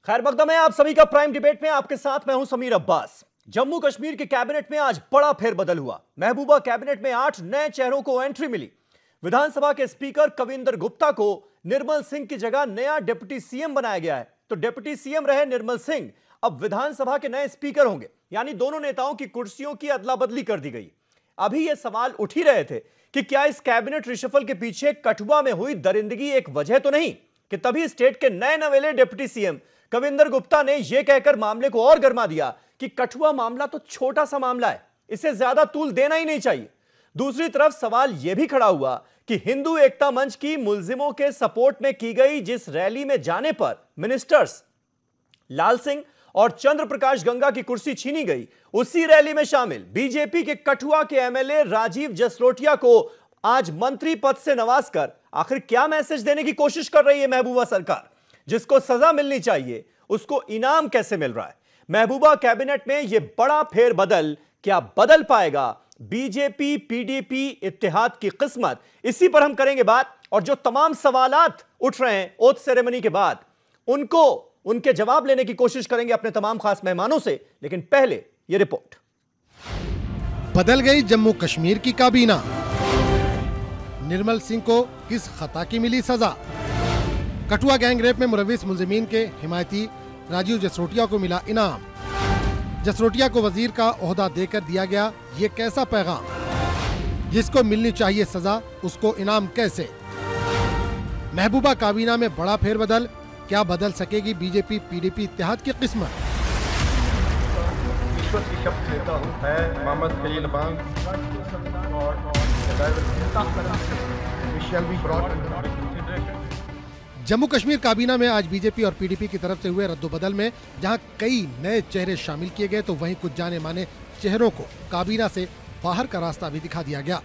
खैर मकदम है आप सभी का प्राइम डिबेट में। आपके साथ मैं हूं समीर अब्बास। जम्मू कश्मीर के कैबिनेट में आज बड़ा फेरबदल हुआ। महबूबा कैबिनेट में 8 नए चेहरों को एंट्री मिली। विधानसभा के स्पीकर कविंदर गुप्ता को निर्मल सिंह की जगह नया डिप्टी सीएम बनाया गया है। तो डिप्टी सीएम रहे निर्मल सिंह, अब विधानसभा के नए स्पीकर होंगे, यानी दोनों नेताओं की कुर्सियों की अदला बदली कर दी गई। अभी यह सवाल उठ ही रहे थे कि क्या इस कैबिनेट रिशफल के पीछे कठुआ में हुई दरिंदगी एक वजह तो नहीं, कि तभी स्टेट के नए नवेले डिप्टी सीएम कविंदर गुप्ता ने यह कहकर मामले को और गर्मा दिया कि कठुआ मामला तो छोटा सा मामला है, इसे ज्यादा तूल देना ही नहीं चाहिए। दूसरी तरफ सवाल यह भी खड़ा हुआ कि हिंदू एकता मंच की मुल्जिमों के सपोर्ट में की गई जिस रैली में जाने पर मिनिस्टर्स लाल सिंह और चंद्र प्रकाश गंगा की कुर्सी छीनी गई, उसी रैली में शामिल बीजेपी के कठुआ के एमएलए राजीव जसरोटिया को आज मंत्री पद से नवाजकर आखिर क्या मैसेज देने की कोशिश कर रही है महबूबा सरकार? जिसको सजा मिलनी चाहिए उसको इनाम कैसे मिल रहा है? महबूबा कैबिनेट में यह बड़ा फेरबदल क्या बदल पाएगा बीजेपी पीडीपी इत्तेहाद की किस्मत? इसी पर हम करेंगे बात। और जो तमाम सवालात उठ रहे हैं ओथ सेरेमनी के बाद, उनके जवाब लेने की कोशिश करेंगे अपने तमाम खास मेहमानों से। लेकिन पहले यह रिपोर्ट। बदल गई जम्मू कश्मीर की काबीना, निर्मल सिंह को किस खता की मिली सजा? कठुआ गैंगरेप में मुलविस मुल्जिमीन के हिमायती राजीव जसरोटिया को मिला इनाम। जसरोटिया को वजीर का ओहदा देकर दिया गया ये कैसा पैगाम? जिसको मिलनी चाहिए सजा उसको इनाम कैसे? महबूबा काबीना में बड़ा फेरबदल, क्या बदल सकेगी बीजेपी पीडीपी इत्तेहाद की किस्मत? ईश्वर की शपथ लेता हूं मैं मोहम्मद खलील बांग जम्मू कश्मीर काबीना में आज बीजेपी और पीडीपी की तरफ से हुए रद्दोबदल में जहां कई नए चेहरे शामिल किए गए, तो वहीं कुछ जाने माने चेहरों को काबीना से बाहर का रास्ता भी दिखा दिया गया।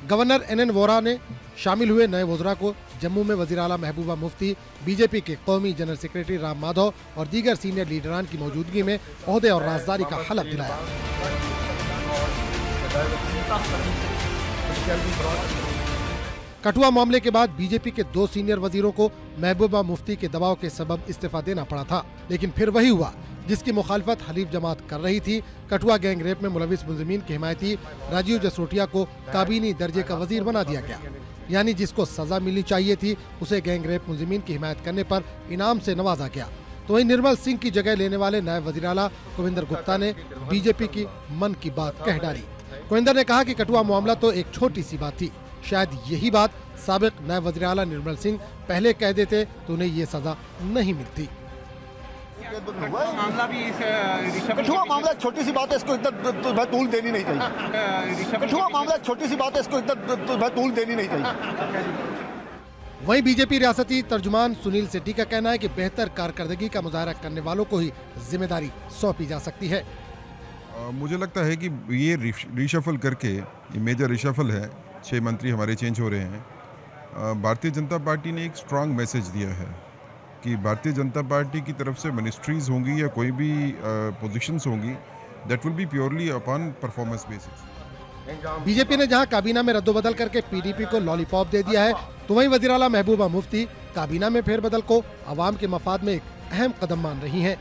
गवर्नर एनएन वोरा ने शामिल हुए नए वज़रा को जम्मू में वज़ीर आला महबूबा मुफ्ती, बीजेपी के कौमी जनरल सेक्रेटरी राम माधव और दीगर सीनियर लीडरान की मौजूदगी में ओहदे और राजदारी का हलफ दिलाया। कठुआ मामले के बाद बीजेपी के 2 सीनियर वजीरों को महबूबा मुफ्ती के दबाव के सबब इस्तीफा देना पड़ा था, लेकिन फिर वही हुआ जिसकी मुखालफत हलीफ जमात कर रही थी। कठुआ गैंगरेप में मुलविस मुल्जिमीन के हिमायती राजीव जसरोटिया को काबीनी दर्जे का वजीर बना दिया गया, यानी जिसको सजा मिलनी चाहिए थी उसे गैंगरेप मुल्जिमीन की हिमायत करने पर इनाम से नवाजा गया। तो वहीं निर्मल सिंह की जगह लेने वाले नायब वजीर आला कविंदर गुप्ता ने बीजेपी की मन की बात कह डाली। कविंदर ने कहा कि कठुआ मामला तो एक छोटी सी बात थी, शायद यही बात साबिक नायब वज़ीर आला निर्मल सिंह पहले कह देते तो उन्हें ये सजा नहीं मिलती। कठुआ मामला छोटी सी बात है, इसको इतना तूल देनी नहीं चाहिए। कठुआ मामला छोटी सी बात है, इसको इतना तूल देनी नहीं चाहिए। वहीं बीजेपी रियासती तर्जुमान सुनील सेठी का कहना है कि बेहतर कारकर्दगी का मुजाहरा करने वालों को ही जिम्मेदारी सौंपी जा सकती है। मुझे लगता है कि ये रिशफल करके, ये मेजर रिशफल है, 6 मंत्री हमारे चेंज हो रहे हैं। भारतीय जनता पार्टी ने एक स्ट्रांग मैसेज दिया है कि भारतीय जनता पार्टी की तरफ से मिनिस्ट्रीज होंगी या कोई भी पोजीशंस होंगी, that will be purely upon performance basis. BJP ने जहां काबीना में रद्दोबदल करके पीडीपी को लॉलीपॉप दे दिया है, तो वहीं वज़ीर आला महबूबा मुफ्ती काबीना में फेरबदल को अवाम के मफाद में एक अहम कदम मान रही हैं।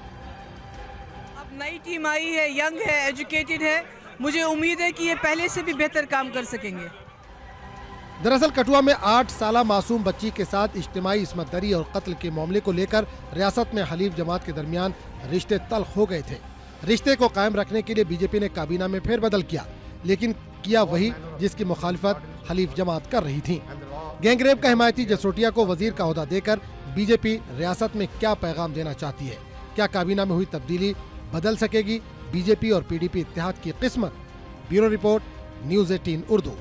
अब नई टीम आई है, यंग है, एजुकेटेड है, मुझे उम्मीद है कि ये पहले से भी बेहतर काम कर सकेंगे। दरअसल कठुआ में 8 साला मासूम बच्ची के साथ इज्तिमाई इस्मतदरी और कत्ल के मामले को लेकर रियासत में हलीफ जमात के दरमियान रिश्ते तल्ख हो गए थे। रिश्ते को कायम रखने के लिए बीजेपी ने काबीना में फेरबदल किया, लेकिन किया वही जिसकी मुखालिफत हलीफ जमात कर रही थी। गैंगरेप का हिमायती जसरोटिया को वजीर का ओहदा देकर बीजेपी रियासत में क्या पैगाम देना चाहती है? क्या काबीना में हुई तब्दीली बदल सकेगी बीजेपी और पीडीपी इत्तेहाद की किस्मत? Bureau report, news 18 Urdu.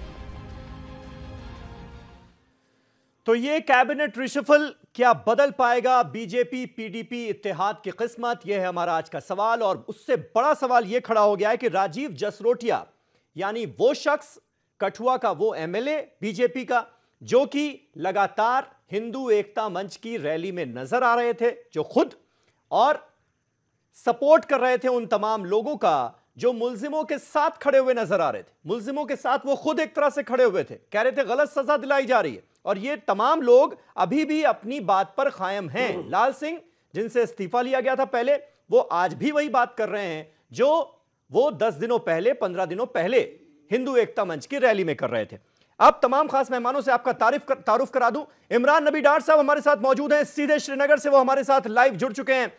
तो ये कैबिनेट रिशफल क्या बदल पाएगा बीजेपी पीडीपी इत्तेहाद की किस्मत? यह है हमारा आज का सवाल। और उससे बड़ा सवाल यह खड़ा हो गया है कि राजीव जसरोटिया, यानी वो शख्स, कठुआ का वो एमएलए बीजेपी का जो कि लगातार हिंदू एकता मंच की रैली में नजर आ रहे थे, जो खुद और सपोर्ट कर रहे थे उन तमाम लोगों का जो मुल्जिमों के साथ खड़े हुए नजर आ रहे थे। मुल्जिमों के साथ वो खुद एक तरह से खड़े हुए थे, कह रहे थे गलत सजा दिलाई जा रही है, और ये तमाम लोग अभी भी अपनी बात पर कायम हैं। लाल सिंह जिनसे इस्तीफा लिया गया था पहले, वो आज भी वही बात कर रहे हैं जो वो 10 दिनों पहले, 15 दिनों पहले हिंदू एकता मंच की रैली में कर रहे थे। अब तमाम खास मेहमानों से आपका तारुफ करा दूं। इमरान नबी डार साहब हमारे साथ मौजूद हैं, सीधे श्रीनगर से वो हमारे साथ लाइव जुड़ चुके हैं।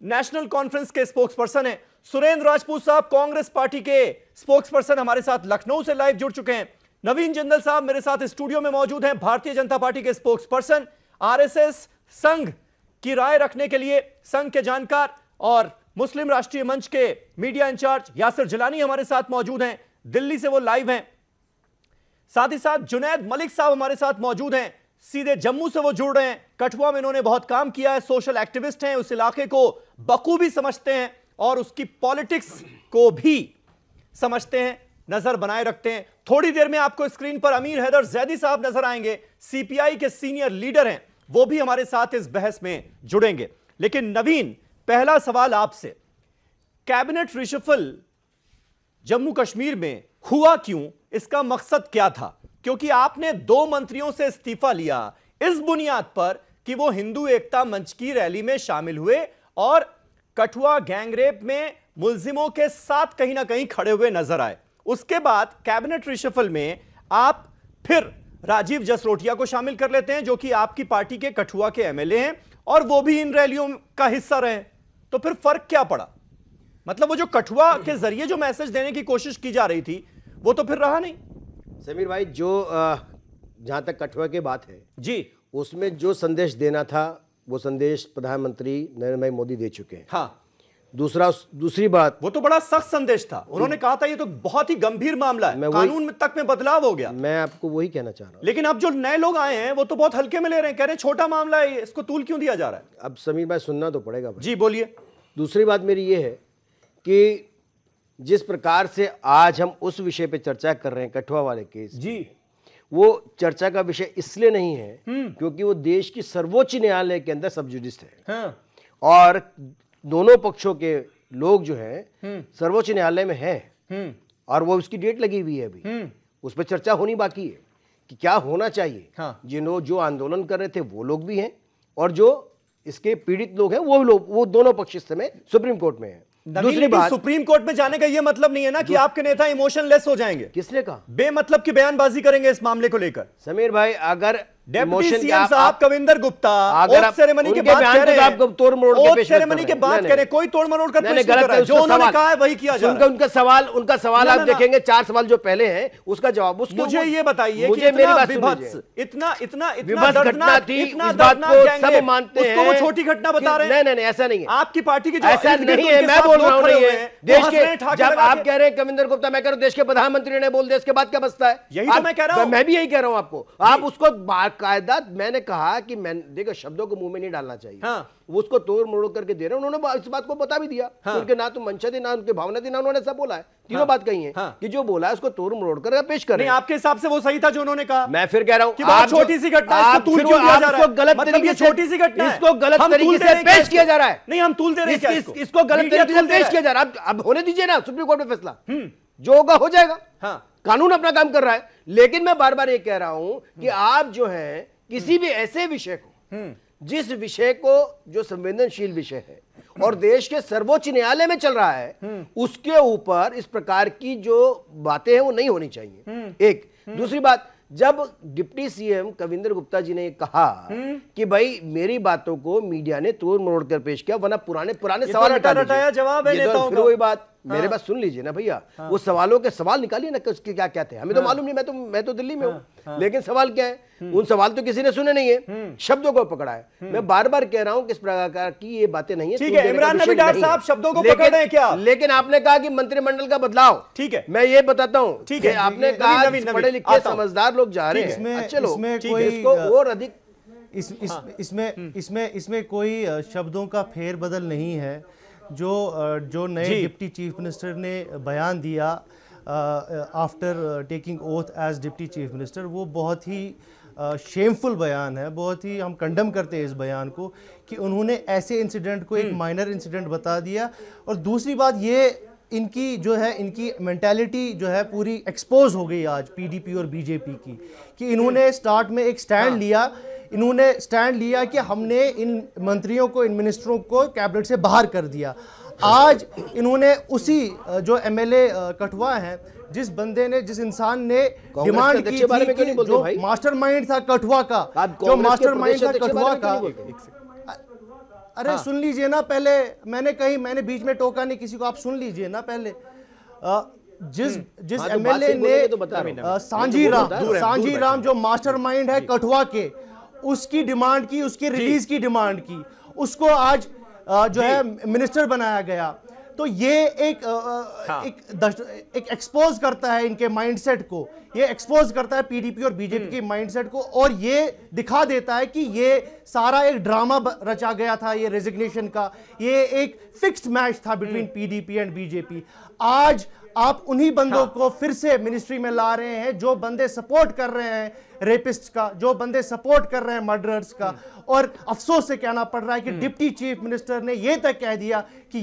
नेशनल कॉन्फ्रेंस के स्पोक्स पर्सन हैं। सुरेंद्र राजपूत साहब कांग्रेस पार्टी के स्पोक्स पर्सन हमारे साथ लखनऊ से लाइव जुड़ चुके हैं। नवीन जिंदल साहब मेरे साथ स्टूडियो में मौजूद हैं, भारतीय जनता पार्टी के स्पोक्स पर्सन, आरएसएस संघ की राय रखने के लिए संघ के जानकार, और मुस्लिम राष्ट्रीय मंच के मीडिया इंचार्ज यासिर जिलानी हमारे साथ मौजूद हैं, दिल्ली से वो लाइव हैं। साथ ही साथ जुनैद मलिक साहब हमारे साथ मौजूद हैं, सीधे जम्मू से वो जुड़ रहे हैं। कठुआ में इन्होंने बहुत काम किया है, सोशल एक्टिविस्ट हैं, उस इलाके को बखूबी समझते हैं और उसकी पॉलिटिक्स को भी समझते हैं, नजर बनाए रखते हैं। थोड़ी देर में आपको स्क्रीन पर अमीर हैदर जैदी साहब नजर आएंगे, सीपीआई के सीनियर लीडर हैं, वो भी हमारे साथ इस बहस में जुड़ेंगे। लेकिन नवीन, पहला सवाल आपसे, कैबिनेट रिशफल जम्मू कश्मीर में हुआ क्यों, इसका मकसद क्या था? क्योंकि आपने 2 मंत्रियों से इस्तीफा लिया इस बुनियाद पर कि वो हिंदू एकता मंच की रैली में शामिल हुए और कठुआ गैंगरेप में मुल्जिमों के साथ कहीं ना कहीं खड़े हुए नजर आए। उसके बाद कैबिनेट रिशफल में आप फिर राजीव जसरोटिया को शामिल कर लेते हैं, जो कि आपकी पार्टी के कठुआ के एमएलए हैं और वो भी इन रैलियों का हिस्सा रहे। तो फिर फर्क क्या पड़ा? मतलब वो जो कठुआ के जरिए जो मैसेज देने की कोशिश की जा रही थी वो तो फिर रहा नहीं। समीर भाई, जो जहां तक कठुआ की बात है जी, उसमें जो संदेश देना था वो संदेश प्रधानमंत्री नरेंद्र भाई मोदी दे चुके हैं। हाँ, दूसरी बात, वो तो बड़ा सख्त संदेश था। उन्होंने कहा था ये तो बहुत ही गंभीर मामला है, कानून में तक में बदलाव हो गया। मैं आपको वही कहना चाह रहा हूं। लेकिन अब जो नए लोग आए हैं वो तो बहुत हल्के में ले रहे हैं, कह रहे हैं छोटा मामला है, इसको तूल क्यों दिया जा रहा है? अब समीर भाई सुनना तो पड़ेगा भाई। जी बोलिए। दूसरी बात मेरी ये है कि जिस प्रकार से आज हम उस विषय पे चर्चा कर रहे हैं, कठुआ वाले केस जी, वो चर्चा का विषय इसलिए नहीं है क्योंकि वो देश की सर्वोच्च न्यायालय के अंदर सब जुडिस है। हाँ। और दोनों पक्षों के लोग जो हैं सर्वोच्च न्यायालय में हैं और वो उसकी डेट लगी हुई है अभी। उस पर चर्चा होनी बाकी है कि क्या होना चाहिए। हाँ। जो आंदोलन कर रहे थे वो लोग भी हैं और जो इसके पीड़ित लोग हैं वो दोनों पक्ष इस समय सुप्रीम कोर्ट में हैं। दूसरी बात, सुप्रीम कोर्ट में जाने का यह मतलब नहीं है ना कि आपके नेता इमोशनलेस हो जाएंगे। किसने कहा? बेमतलब की बयानबाजी करेंगे इस मामले को लेकर। समीर भाई, अगर डिप्टी सीएम साहब कविंदर गुप्ता ओथ सेरेमनी के बाद कह रहे हैं, आप तोड़ मरोड़ के पेश सेरेमनी के बाद कह रहे हैं, कोई तोड़ मरोड़ कर पेश नहीं कर रहा है, जो उन्होंने कहा है वही किया जा रहा है। उनका सवाल आप देखेंगे, 4 सवाल जो पहले हैं उसका जवाब मुझे ये बताइए कि इतना घटना थी, इस बात को सब मानते हैं, वो छोटी घटना बता रहे हैं। नहीं, ऐसा नहीं है। आपकी पार्टी की ऐसा नहीं है, मैं बोल रहा हूँ नहीं है। देश के, जब आप कह रहे हैं कविंदर गुप्ता, मैं कह रहा हूँ देश के प्रधानमंत्री ने बोल दिया, इसके बाद क्या बचता है? यही तो मैं कह रहा हूँ। मैं भी यही कह रहा हूँ आपको। आप उसको बाकायदा, मैंने कहा कि देखो शब्दों को मुंह में नहीं डालना चाहिए। हाँ। वो उसको तोड़ मरोड़ करके दे रहे हैं। उन्होंने इस बात को बता भी दिया। हाँ। उनके ना तो मंशा थी, ना उनके भावना थी, ना उन्होंने सब बोला है। तीनों बात कही है कि जो बोला है उसको तोड़ मरोड़ कर पेश कर रहे हैं। आपके हिसाब से वो सही था जो उन्होंने कहा? मैं फिर कह रहा हूं कि बहुत छोटी सी घटना है, इसको तूल क्यों दिया जा रहा है? गलत तरीके से, छोटी सी घटना है, इसको गलत तरीके से पेश किया जा रहा है। नहीं, हम तूल दे रहे हैं, इसको गलत तरीके से पेश किया जा रहा है। अब होने दीजिए ना सुप्रीम कोर्ट में फैसला, जो होगा हो जाएगा। कानून अपना काम कर रहा है। लेकिन मैं बार बार ये कह रहा हूं कि आप जो है किसी भी ऐसे विषय को, जिस विषय को जो संवेदनशील विषय है और देश के सर्वोच्च न्यायालय में चल रहा है, उसके ऊपर इस प्रकार की जो बातें हैं वो नहीं होनी चाहिए। एक दूसरी बात, जब डिप्टी सीएम कविंदर गुप्ता जी ने कहा कि भाई मेरी बातों को मीडिया ने तोड़ मरोड़ कर पेश किया, वरना पुराने सवाल रटाया जवाब है नेताओं का। वही बात, मेरे बात सुन लीजिए ना भैया। वो सवालों के सवाल निकालिए ना, उसके क्या क्या थे, हमें तो मालूम नहीं। मैं तो दिल्ली में हूँ। लेकिन सवाल क्या है, उन सवाल तो किसी ने सुने नहीं है, शब्दों को पकड़ा है। मैं बार बार कह रहा हूं कि इस प्रकार की ये बातें नहीं है। ठीक है, इमरान नबी डार साहब शब्दों को पकड़ रहे हैं क्या? लेकिन आपने कहा कि मंत्रिमंडल का बदलाव, ठीक है, मैं ये बताता हूं। ठीक है, आपने कहा पढ़े लिखे समझदार लोग जा रहे हैं, चलो इसको और अधिक, इसमें कोई शब्दों का फेरबदल नहीं है। जो नए डिप्टी चीफ मिनिस्टर ने बयान दिया after taking oath as deputy chief minister, वो बहुत ही शेमफुल बयान है। बहुत ही हम कंडम करते हैं इस बयान को कि उन्होंने ऐसे इंसिडेंट को एक माइनर इंसिडेंट बता दिया। और दूसरी बात ये, इनकी जो है इनकी मेंटालिटी जो है पूरी एक्सपोज हो गई आज पीडीपी और बीजेपी की, कि इन्होंने स्टार्ट में एक स्टैंड लिया। इन्होंने स्टैंड लिया कि हमने इन मंत्रियों को, इन मिनिस्टरों को कैबिनेट से बाहर कर दिया। आज इन्होंने उसी जो एमएलए कठुआ है, जिस बंदे ने, जिस इंसान ने डिमांड की थी कि जो मास्टरमाइंड था कठुआ का, जो मास्टरमाइंड था कठुआ का, अरे सुन लीजिए ना पहले, मैंने बीच में टोका नहीं किसी को, आप सुन लीजिए ना पहले। जिस एमएलए ने सांझी राम जो मास्टरमाइंड है कठुआ के, उसकी डिमांड की, उसकी रिलीज की डिमांड की, उसको आज जो है मिनिस्टर बनाया गया। तो ये एक एक्सपोज करता है इनके माइंडसेट को, ये एक्सपोज करता है पीडीपी और बीजेपी के माइंडसेट को, और ये दिखा देता है कि ये सारा एक ड्रामा रचा गया था, ये रेजिग्नेशन का, ये एक फिक्स्ड मैच था बिटवीन पीडीपी एंड बीजेपी। आज आप उन्हीं बंदों को फिर से मिनिस्ट्री में ला रहे हैं जो बंदे सपोर्ट कर रहे हैं रेपिस्ट का, जो बंदे सपोर्ट कर रहे हैं मर्डरर्स का। और अफसोस से कहना पड़ रहा है कि डिप्टी चीफ मिनिस्टर ने यह तक कह दिया कि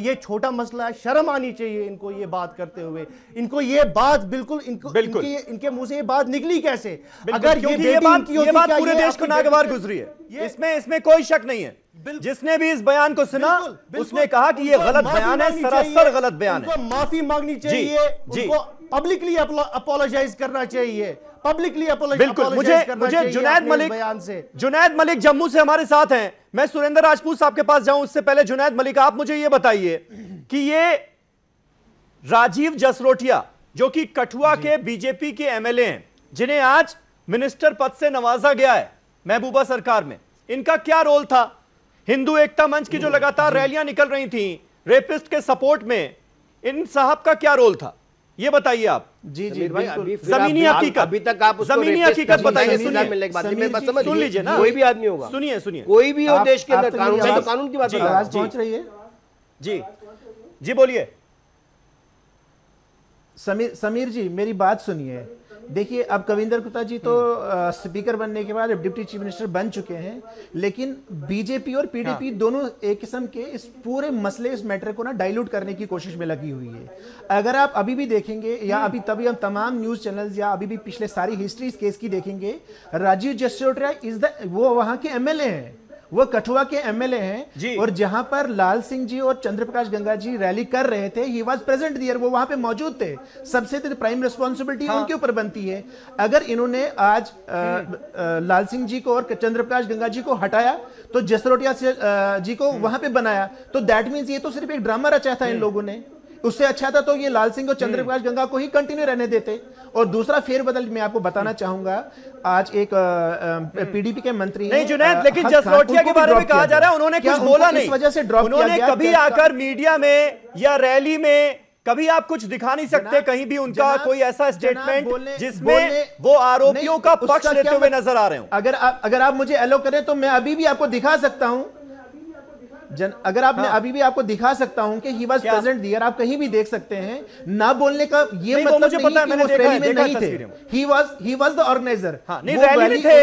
ये छोटा मसला है, शर्म आनी चाहिए इनको ये बात करते हुए। इनको ये बात बिल्कुल इनके मुंह से ये बात निकली कैसे? अगर ये बात पूरे देश को नागवार गुजरी है, इसमें कोई शक नहीं है। जिसने भी इस बयान को सुना उसने कहा कि ये गलत बयान है, सरासर गलत बयान है। माफी मांगनी चाहिए, उनको पब्लिकली अपोलोजाइज करना चाहिए, पब्लिकली बिल्कुल। मुझे जुनैद मलिक जम्मू से हमारे साथ हैं। मैं सुरेंद्र राजपूत साहब के पास जाऊं उससे पहले जुनैद मलिक, आप मुझे ये बताइए कि ये राजीव जसरोटिया जो कि कठुआ के बीजेपी के एमएलए हैं, जिन्हें आज मिनिस्टर पद से नवाजा गया है महबूबा सरकार में, इनका क्या रोल था? हिंदू एकता मंच की जो लगातार रैलियां निकल रही थी रेपिस्ट के सपोर्ट में, इन साहब का क्या रोल था, ये बताइए आप। जी जमीनी हकीकत, अभी तक आप जमीनी हकीकत बताइए। सुन लीजिए ना, कोई भी आदमी होगा, सुनिए कोई भी हो देश के अंदर, कानून की बात पहुंच रही है। जी बोलिए। समीर जी मेरी बात सुनिए। देखिए, अब कविंदर गुप्ता जी तो स्पीकर बनने के बाद डिप्टी चीफ मिनिस्टर बन चुके हैं, लेकिन बीजेपी और पीडीपी दोनों एक किस्म के इस पूरे मसले, इस मैटर को ना डाइल्यूट करने की कोशिश में लगी हुई है। अगर आप अभी भी देखेंगे या अभी हम तमाम न्यूज चैनल्स या अभी भी पिछले सारी हिस्ट्री इस केस की देखेंगे, राजीव जसरोटिया वो वहां के एमएलए हैं, वो कठुआ के एमएलए हैं, और जहां पर लाल सिंह जी और चंद्र प्रकाश गंगा जी रैली कर रहे थे, ही वाज प्रेजेंट देयर, वो वहां पे मौजूद थे। सबसे तो प्राइम रिस्पांसिबिलिटी उनके ऊपर बनती है। अगर इन्होंने आज लाल सिंह जी को और चंद्र प्रकाश गंगा जी को हटाया तो जसरोटिया जी को वहां पे बनाया, तो दैट मीन्स ये तो सिर्फ एक ड्रामा रचा था इन लोगों ने। उससे अच्छा था तो ये लाल सिंह और चंद्र प्रकाश गंगा को ही कंटिन्यू रहने देते। और दूसरा फेरबदल मैं आपको बताना चाहूंगा, आज एक पीडीपी के मंत्री नहीं जुनैद, लेकिन जसरोटिया के बारे में कहा जा रहा है उन्होंने कुछ बोला नहीं, इस वजह से ड्रॉप उन्होंने कभी आकर मीडिया में या रैली में कभी आप कुछ दिखा नहीं सकते कहीं भी उनका कोई ऐसा स्टेटमेंट जिसमें वो आरोपियों का पक्ष लेते हुए नजर आ रहे हो। अगर आप मुझे एलो करें तो मैं अभी भी आपको दिखा सकता हूं, अगर आप मैं अभी भी आपको दिखा सकता हूं कि ही वाज प्रेजेंट देयर, आप कहीं भी देख सकते हैं। ना बोलने का ये मतलब मुझे पता है, मैंने रैली में नहीं थे, ही वाज द ऑर्गेनाइजर। नहीं, रैली में थे।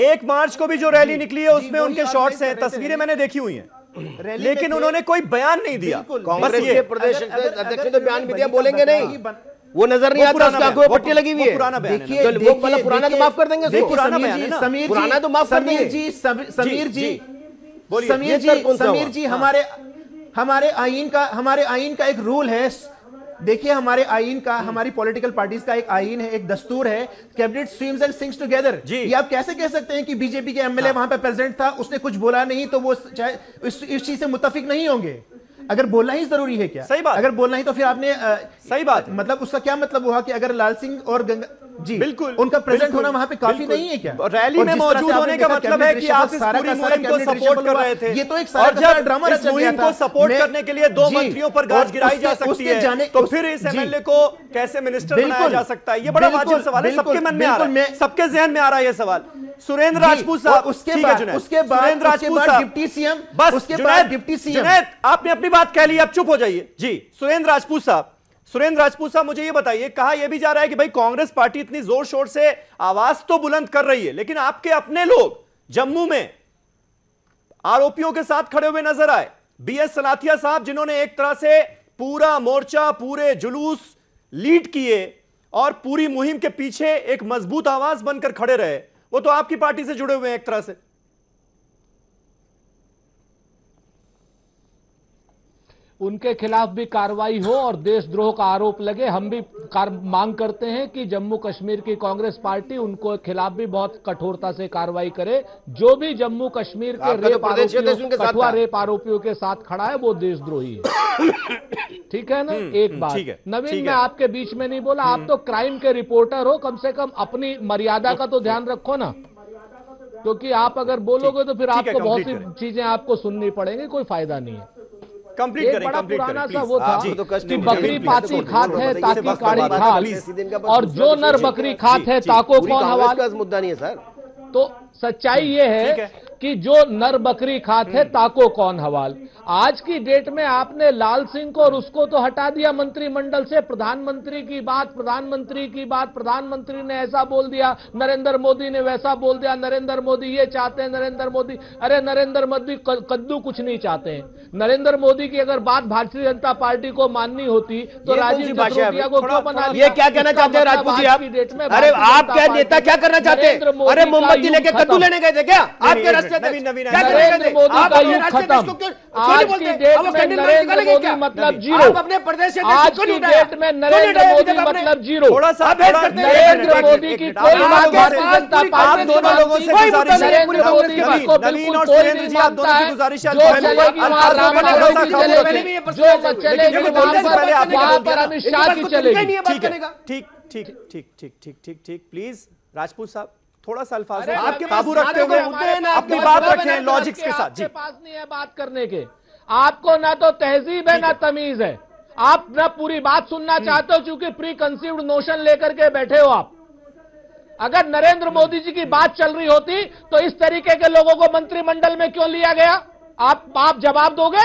1 मार्च को भी जो रैली निकली है उसमें उनके शॉट्स हैं, तस्वीरें मैंने देखी हुई हैं, लेकिन उन्होंने कोई बयान नहीं दिया। कांग्रेस के प्रदेश अध्यक्ष ने तो बयान भी दिया, बोलेंगे नहीं, वो नजर नहीं आता, उसकी आंखों में पट्टी लगी हुई है। देखिए, वो पुराना तो माफ कर देंगे, पुराना तो माफ कर देंगे। समीर जी हमारे आईन का एक रूल है। देखिए, हमारे आईन का, हमारी पॉलिटिकल पार्टीज का एक आईन है, एक दस्तूर है, cabinet swims and sinks together. ये आप कैसे कह सकते हैं कि बीजेपी के एमएलए वहां पे प्रेजेंट था, उसने कुछ बोला नहीं तो वो इस चीज से मुत्तफिक नहीं होंगे? अगर बोलना ही जरूरी है क्या? सही बात। अगर बोलना ही तो फिर आपने सही बात, मतलब उसका क्या मतलब हुआ कि अगर लाल सिंह और गंगा जी बिल्कुल उनका प्रेजेंट होना वहां पे काफी नहीं है क्या? रैली में मौजूद होने का मतलब है कि आप इस पूरी मुहिम को सपोर्ट कर रहे थे। ये तो एक सारा ड्रामा इस मुहिम को सपोर्ट करने के लिए 2 मंत्रियों पर गाज गिराई जा सकती है, तो फिर इस एमएलए को कैसे मिनिस्टर बनाया जा सकता है? ये बड़ा वाजिब सवाल है, सबके मन में आ रहा है, सबके जहन में आ रहा है ये सवाल। सुरेंद्र राजपूत साहब, उसके बाद डिप्टी सीएम, बस उसके बाद डिप्टी सीएम। आपने अपनी बात कह ली, अब चुप हो जाइए। जी सुरेंद्र राजपूत साहब मुझे ये बताइए, कहा यह भी जा रहा है कि भाई कांग्रेस पार्टी इतनी जोर शोर से आवाज तो बुलंद कर रही है, लेकिन आपके अपने लोग जम्मू में आरोपियों के साथ खड़े हुए नजर आए। बीएस सलाथिया साहब, जिन्होंने एक तरह से पूरा मोर्चा, पूरे जुलूस लीड किए और पूरी मुहिम के पीछे एक मजबूत आवाज बनकर खड़े रहे, वो तो आपकी पार्टी से जुड़े हुए हैं एक तरह से। उनके खिलाफ भी कार्रवाई हो और देशद्रोह का आरोप लगे। हम भी मांग करते हैं कि जम्मू कश्मीर की कांग्रेस पार्टी उनको खिलाफ भी बहुत कठोरता से कार्रवाई करे। जो भी जम्मू कश्मीर के रेप आरोपियों, कठुआ रेप आरोपियों के साथ खड़ा है वो देशद्रोही है। ठीक है ना? एक बात नवीन, मैं आपके बीच में नहीं बोला, आप तो क्राइम के रिपोर्टर हो, कम से कम अपनी मर्यादा का तो ध्यान रखो ना, क्योंकि आप अगर बोलोगे तो फिर आपको बहुत सी चीजें आपको सुननी पड़ेंगी, कोई फायदा नहीं है। कंप्लीट करें, बड़ा पुराना सा वो था कि बकरी पाती खात है ताकि काड़ी खाल, और जो नर बकरी खात है ताको कौन हवाल। मुद्दा नहीं है सर। तो सच्चाई ये है कि जो नर बकरी खात है ताको कौन हवाल। आज की डेट में आपने लाल सिंह को और उसको तो हटा दिया मंत्रिमंडल से। प्रधानमंत्री की बात, प्रधानमंत्री ने ऐसा बोल दिया, नरेंद्र मोदी ने वैसा बोल दिया, नरेंद्र मोदी ये चाहते हैं, नरेंद्र मोदी, अरे नरेंद्र मोदी कद्दू कुछ नहीं चाहते हैं। नरेंद्र मोदी की अगर बात भारतीय जनता पार्टी को माननी होती तो राजीव जसरोटिया को क्यों बना लिया? ये क्या कहना चाहते हैं राजपूत जी आप? अरे आप क्या नेता क्या करना चाहते हैं? अरे मोमबत्ती लेके कद्दू लेने गए थे क्या आपके रास्ते? नरेंद्र मोदी का युग खत्म। आज की डेट में नरेंद्र मोदी मतलब जीरो। अपने प्रदेश से आज की डेट में नरेंद्र मोदी मतलब जीरो। नरेंद्र मोदी की कोई बात भारतीय जनता पार्टी दोनों लोगों से गुजारिश है, नरेंद्र मोदी को बिल्कुल कोई नहीं मानता है। जो चलेगी वहाँ रामनगर की चलेगी, जो चलेगी वहाँ पर अमित शाह की चलेगी। ठीक, प्लीज राजपूत साहब थोड़ा सा अल्फाज आपके काबू रखते हुए अपनी बात रखें लॉजिक्स के साथ। जी, पास नहीं है बात करने के, आपको ना तो तहजीब है ना तमीज है। आप ना पूरी बात सुनना चाहते हो क्योंकि प्री कंसीव्ड नोशन लेकर के बैठे हो आप। अगर नरेंद्र मोदी जी की बात चल रही होती तो इस तरीके के लोगों को मंत्रिमंडल में क्यों लिया गया? आप जवाब दोगे?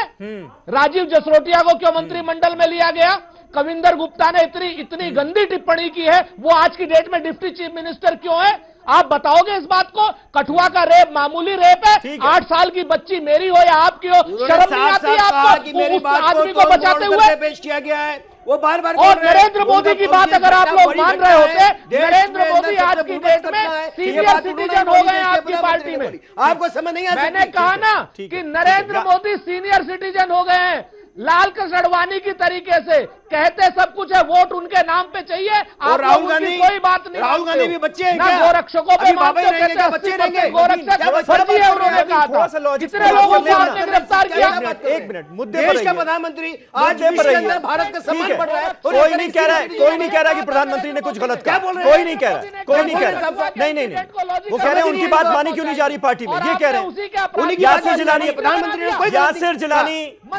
राजीव जसरोटिया को क्यों मंत्रिमंडल में लिया गया? कविंदर गुप्ता ने इतनी गंदी टिप्पणी की है, वो आज की डेट में डिप्टी चीफ मिनिस्टर क्यों है? आप बताओगे इस बात को? कठुआ का रेप मामूली रेप है। 8 साल की बच्ची मेरी हो या आपकी हो, शर्म नहीं आती आपको उस आदमी को बचाते हुए? पेश किया गया है वो बार-बार। और नरेंद्र मोदी की बात अगर आप लोग मान रहे होते, नरेंद्र मोदी आज की डेट में सीनियर सिटीजन हो गए आपकी पार्टी में। आपको समझ नहीं आ सकती? मैंने कहा ना कि नरेंद्र मोदी सीनियर सिटीजन हो गए हैं, लाल कृष्ण अडवाणी की तरीके से कहते सब कुछ है, वोट उनके नाम पे चाहिए। और राहुल गांधी कोई बात नहीं, राहुल गांधी भी बच्चे हैं ना गोरक्षकों पे मानते हो, बच्चे रहेंगे गोरक्षक फर्जी है उन्होंने कहा था। कितने लोगों को आपने गिरफ्तार किया? एक मिनट, मुद्दे पर देश का प्रधानमंत्री आज विश्व के अंदर भारत का सम्मान बढ़ रहा है। कोई नहीं कह रहा कि प्रधानमंत्री ने कुछ गलत कहा, कोई नहीं कह रहा। नहीं, वो कह रहे हैं उनकी बात मानी क्यों नहीं जा रही पार्टी में, ये कह रहे हैं।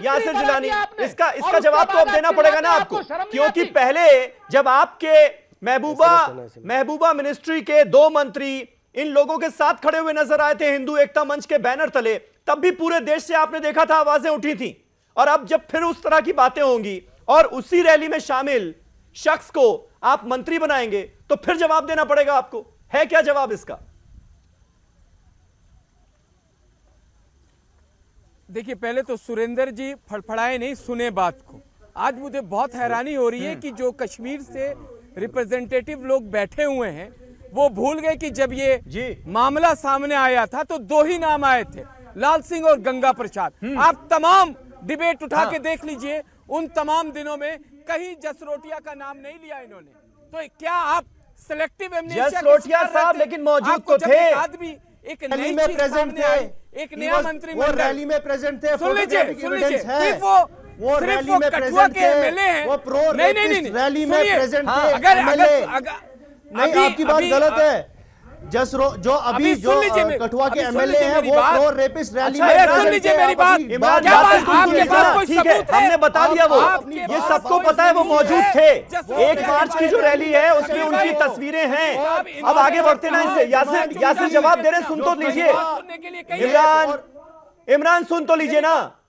यासिर जिलानी इसका जवाब तो अब देना पड़ेगा ना आपको, क्योंकि पहले जब आपके महबूबा मिनिस्ट्री के 2 मंत्री इन लोगों के साथ खड़े हुए नजर आए थे हिंदू एकता मंच के बैनर तले, तब भी पूरे देश से आपने देखा था आवाजें उठी थी। और अब जब फिर उस तरह की बातें होंगी और उसी रैली में शामिल शख्स को आप मंत्री बनाएंगे तो फिर जवाब देना पड़ेगा आपको। है क्या जवाब इसका? देखिए, पहले तो सुरेंद्र जी फड़फड़ाए नहीं, सुने बात को। आज मुझे बहुत हैरानी हो रही है कि जो कश्मीर से रिप्रेजेंटेटिव लोग बैठे हुए हैं वो भूल गए कि जब ये मामला सामने आया था तो 2 ही नाम आए थे, लाल सिंह और गंगा प्रसाद। आप तमाम डिबेट उठा के देख लीजिए, उन तमाम दिनों में कहीं जसरोटिया का नाम नहीं लिया इन्होंने। तो क्या आप सिलेक्टिव एमनेस्टिया जसरोटिया साहब लेकिन मौजूद तो थे, आदमी एक नई चीज सामने आई, एक नया मंत्रिमंडल रैली में प्रेजेंट थे। सुन लीजिए, वो रैली में कठुआ के एमएलए हैं, वो प्रो नहीं रैली में प्रेजेंट थे। अगर नहीं, आपकी बात गलत है। जो अभी जो कठुआ के एमएलए हैं वो प्रो रेपिस्ट रैली में। सुन लीजिए मेरी बात, आपके पास कोई सबूत है? हमने बता दिया, वो ये सबको पता है, वो मौजूद थे। 1 मार्च की जो रैली है उसमें उनकी तस्वीरें हैं। अब आगे बढ़ते ना इससे। यासिर जवाब दे रहे, सुन तो लीजिए। इमरान सुन तो लीजिए ना,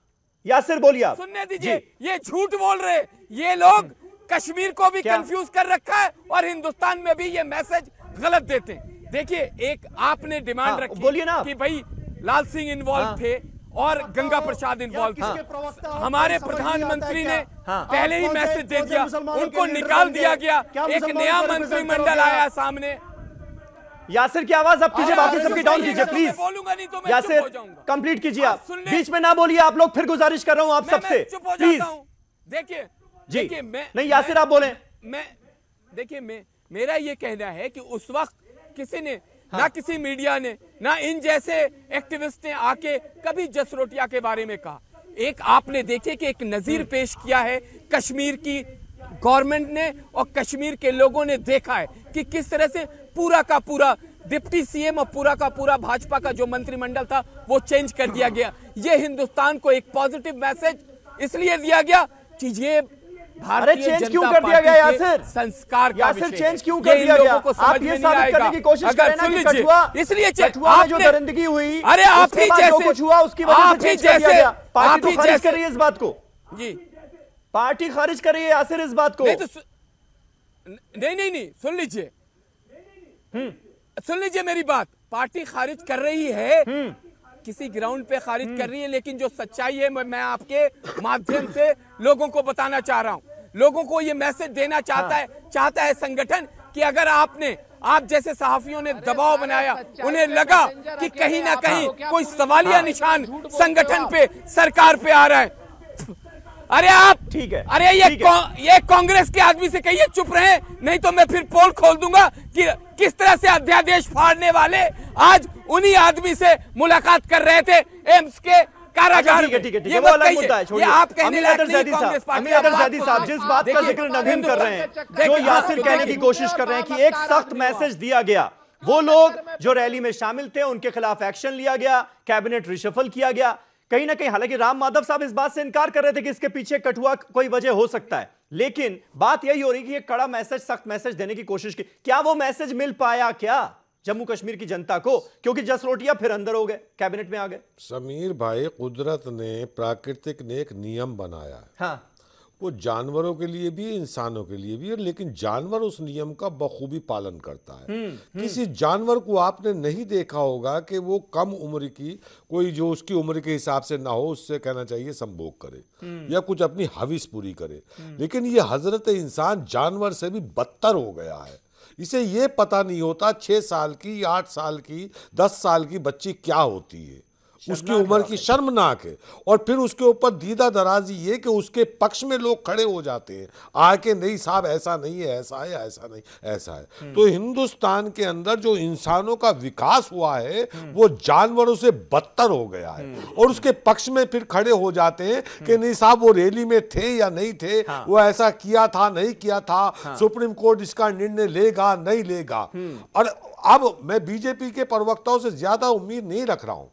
यासिर बोलिए आप। सुनने दीजिए, ये झूठ बोल रहे, ये लोग कश्मीर को भी कंफ्यूज कर रखा है और हिंदुस्तान में भी ये मैसेज गलत देते हैं। देखिए, एक आपने डिमांड रखी, बोलिए ना, कि भाई लाल सिंह इन्वॉल्व थे और गंगा प्रसाद इन्वॉल्व थे। हमारे प्रधानमंत्री ने पहले ही मैसेज दे दिया, उनको निकाल दिया गया। एक नया मंत्रिमंडल आया सामने, यासिर की आवाज आप कीजिए, बाकी सबकी डाउन कीजिए प्लीज। बोलूंगा नहीं तो मैं यासिर चुप हो जाऊंगा। कंप्लीट कीजिए आप, बीच में ना बोलिए आप लोग, फिर गुजारिश कर रहा हूं आप सबसे प्लीज। देखिए जी मैं नहीं यासिर आप बोले। देखिए मेरा ये कहना है कि उस वक्त किसी ने ना किसी मीडिया ने ना इन जैसे एक्टिविस्ट ने आके कभी जसरोटिया के बारे में कहा। एक आपने देखे कि एक नजीर पेश किया है कश्मीर की गवर्नमेंट ने और कश्मीर के लोगों ने देखा है कि किस तरह से पूरा का पूरा डिप्टी सीएम और पूरा का पूरा भाजपा का जो मंत्रिमंडल था वो चेंज कर दिया गया। ये हिंदुस्तान को एक पॉजिटिव मैसेज इसलिए दिया गया कि ये भारतीय चेंज क्यों कर दिया गया यासिर? संस्कार का यासिर चेंज क्यों कर दिया गया? आप ये साबित करने की कोशिश कर रहे हैं ना कि कठुआ, इसलिए कठुआ में जो दरिंदगी हुई, अरे आप ही जैसे कुछ हुआ उसकी वजह से चेंज कर दिया गया। पार्टी तो खारिज कर रही है इस बात को जी, पार्टी खारिज कर रही है यासिर इस बात को। नहीं सुन लीजिए, सुन लीजिए मेरी बात। पार्टी खारिज कर रही है, किसी ग्राउंड पे खारिज कर रही है, लेकिन जो सच्चाई है मैं आपके माध्यम से लोगों को बताना चाह रहा हूं। लोगों को ये मैसेज देना चाहता है संगठन कि अगर आप जैसे सहाफियों ने दबाव बनाया, उन्हें लगा कि कहीं ना कहीं कोई सवालिया निशान संगठन पे, सरकार पे आ रहा है, अरे आप ठीक है, अरे ये कांग्रेस के आदमी से कहिए चुप रहे, नहीं तो मैं फिर पोल खोल दूंगा कि किस तरह से अध्यादेश फाड़ने वाले आज उन्हीं आदमी से मुलाकात कर रहे थे एम्स के कारागार में। ठीक है, वो अलग मुद्दा है, छोड़िए। आप कहने अमीर अदर ज़ैदी साहब जिस बात का जिक्र नदीम कर रहे हैं, जो यासिर कहने की कोशिश कर रहे हैं कि एक सख्त मैसेज दिया गया, वो लोग जो रैली में शामिल थे उनके खिलाफ एक्शन लिया गया, कैबिनेट रिशफल किया गया कहीं ना कहीं। हालांकि राम माधव साहब इस बात से इनकार कर रहे थे कि इसके पीछे कठुआ कोई वजह हो सकता है, लेकिन बात यही हो रही कि एक कड़ा मैसेज, सख्त मैसेज देने की कोशिश की। क्या वो मैसेज मिल पाया क्या जम्मू कश्मीर की जनता को? क्योंकि जसरोटिया फिर अंदर हो गए, कैबिनेट में आ गए। समीर भाई, कुदरत ने, प्राकृतिक ने एक नियम बनाया है। हाँ, वो जानवरों के लिए भी, इंसानों के लिए भी, लेकिन जानवर उस नियम का बखूबी पालन करता है। किसी जानवर को आपने नहीं देखा होगा कि वो कम उम्र की, कोई जो उसकी उम्र के हिसाब से ना हो, उससे कहना चाहिए संभोग करे या कुछ अपनी हविस पूरी करे। लेकिन ये हजरत इंसान जानवर से भी बदतर हो गया है। इसे ये पता नहीं होता 6 साल की, 8 साल की, 10 साल की बच्ची क्या होती है, उसकी उम्र की, शर्मनाक है। और फिर उसके ऊपर दीदा दराजी ये कि उसके पक्ष में लोग खड़े हो जाते हैं आके, नहीं साहब ऐसा नहीं है, ऐसा है, ऐसा नहीं, ऐसा है। तो हिंदुस्तान के अंदर जो इंसानों का विकास हुआ है वो जानवरों से बदतर हो गया है। और उसके पक्ष में फिर खड़े हो जाते हैं कि नहीं साहब वो रैली में थे या नहीं थे, वो ऐसा किया था नहीं किया था, सुप्रीम कोर्ट इसका निर्णय लेगा नहीं लेगा। और अब मैं बीजेपी के प्रवक्ताओं से ज्यादा उम्मीद नहीं रख रहा हूं,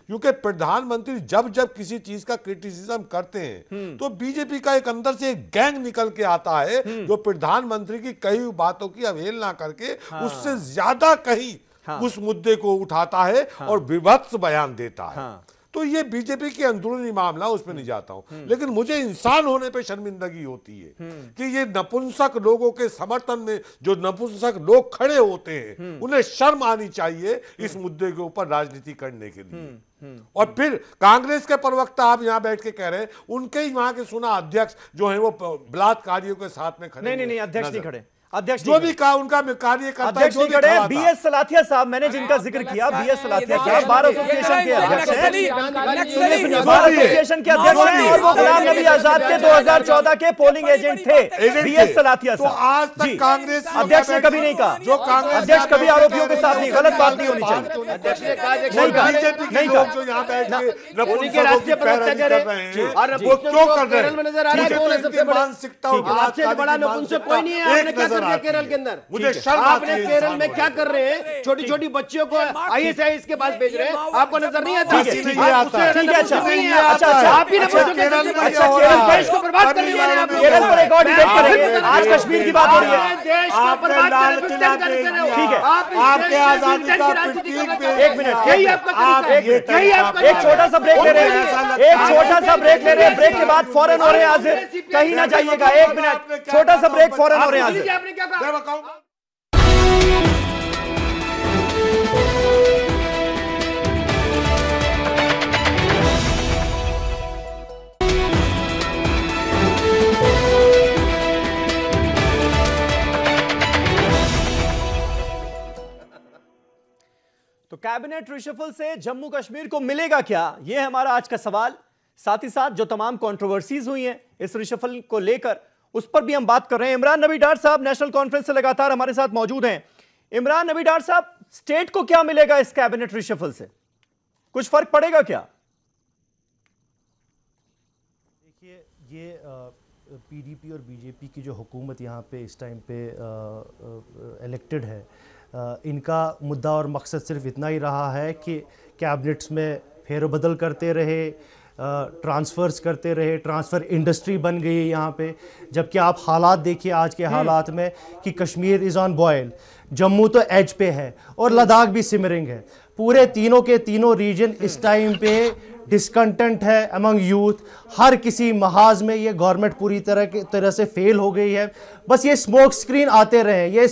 क्योंकि प्रधानमंत्री जब क्रिसी चीज का क्रिटिसिज्म करते हैं तो बीजेपी का एक अंदर से एक गैंग निकल के आता है जो प्रधानमंत्री की कई बातों की अवहेलना करके उससे ज्यादा कहीं उस मुद्दे को उठाता है और विभत्स बयान देता है। तो ये बीजेपी की अंदरूनी मामला, उसमें नहीं जाता हूं। लेकिन मुझे इंसान होने पे शर्मिंदगी होती है कि ये नपुंसक लोगों के समर्थन में जो नपुंसक लोग खड़े होते हैं, उन्हें शर्म आनी चाहिए इस मुद्दे के ऊपर राजनीति करने के लिए। और फिर कांग्रेस के प्रवक्ता आप यहां बैठ के कह रहे हैं, उनके ही वहां के सुना अध्यक्ष जो है वो बलात्कारियों के साथ में खड़े। नहीं, अध्यक्ष नहीं खड़े, अध्यक्ष जो भी कहा उनका कार्य करता है, जो भी खड़े। बीएस सलाथिया साहब, मैंने जिनका जिक्र किया, बीएस सलाथिया साहब बार एसोसिएशन के अध्यक्ष हैं, बार एसोसिएशन के अध्यक्ष हैं, और वो गुलाम नबी आजाद के 2014 के पोलिंग एजेंट थे बीएस सलाथिया साहब। तो आज तक कांग्रेस अध्यक्ष ने कभी नहीं कहा, जो कांग्रेस अध्यक्ष कभी आरोपियों के साथ नहीं, गलत बात नहीं होनी चाहिए। अध्यक्ष ने कहा नहीं कहा, जो यहाँ बैठ के उनके राष्ट्रीय प्रवक्ता कर रहे हैं और वो क्यों कर रहे हैं, मानसिकता बड़ा नपुंसक कोई नहीं है केरल के अंदर। मुझे शर्म आपने केरल में क्या कर रहे हैं, छोटी छोटी बच्चियों को आईएसआईएस के पास भेज रहे हैं, आपको नजर नहीं आता? ठीक है, अच्छा, आप ही देश को बर्बाद करने वाले हैं। केरल पर एक और डिबेट करेंगे, आज कश्मीर की बात हो रही है। देश को बर्बाद करने, ठीक है, आपके आजादी का प्रतीक, एक मिनट, एक छोटा सा ब्रेक ले रहे हैं, एक छोटा सा ब्रेक ले रहे हैं, ब्रेक के बाद फौरन हो रहे हैं हाजिर, कहीं ना जाइएगा, 1 मिनट, छोटा सा ब्रेक, फौरन हो रहे हैं हाजिर। मैं बताऊंगा। तो कैबिनेट रिशफल से जम्मू कश्मीर को मिलेगा क्या, यह है हमारा आज का सवाल। साथ ही साथ जो तमाम कंट्रोवर्सीज हुई हैं इस रिशफल को लेकर, उस पर भी हम बात कर रहे हैं। इमरान नबी डार साहब नेशनल कॉन्फ्रेंस से लगातार हमारे साथ मौजूद हैं। इमरान नबी डार साहब, स्टेट को क्या मिलेगा इस कैबिनेट रिशफल से, कुछ फर्क पड़ेगा क्या? देखिए, ये पीडीपी और बीजेपी की जो हुकूमत यहाँ पे इस टाइम पे इलेक्टेड है, इनका मुद्दा और मकसद सिर्फ इतना ही रहा है कि कैबिनेट्स में फेरबदल करते रहे, ट्रांसफ़र्स करते रहे, ट्रांसफ़र इंडस्ट्री बन गई है यहाँ पे। जबकि आप हालात देखिए आज के हालात में कि Kashmir is on boil, Jammu तो एज पे है और लद्दाख भी सिमरिंग है। पूरे तीनों के तीनों रीजन इस टाइम पे डिसकंटेंट है अमंग यूथ। हर किसी महाज में ये गवर्नमेंट पूरी तरह से फेल हो गई है। बस ये स्मोक स्क्रीन आते रहे, ये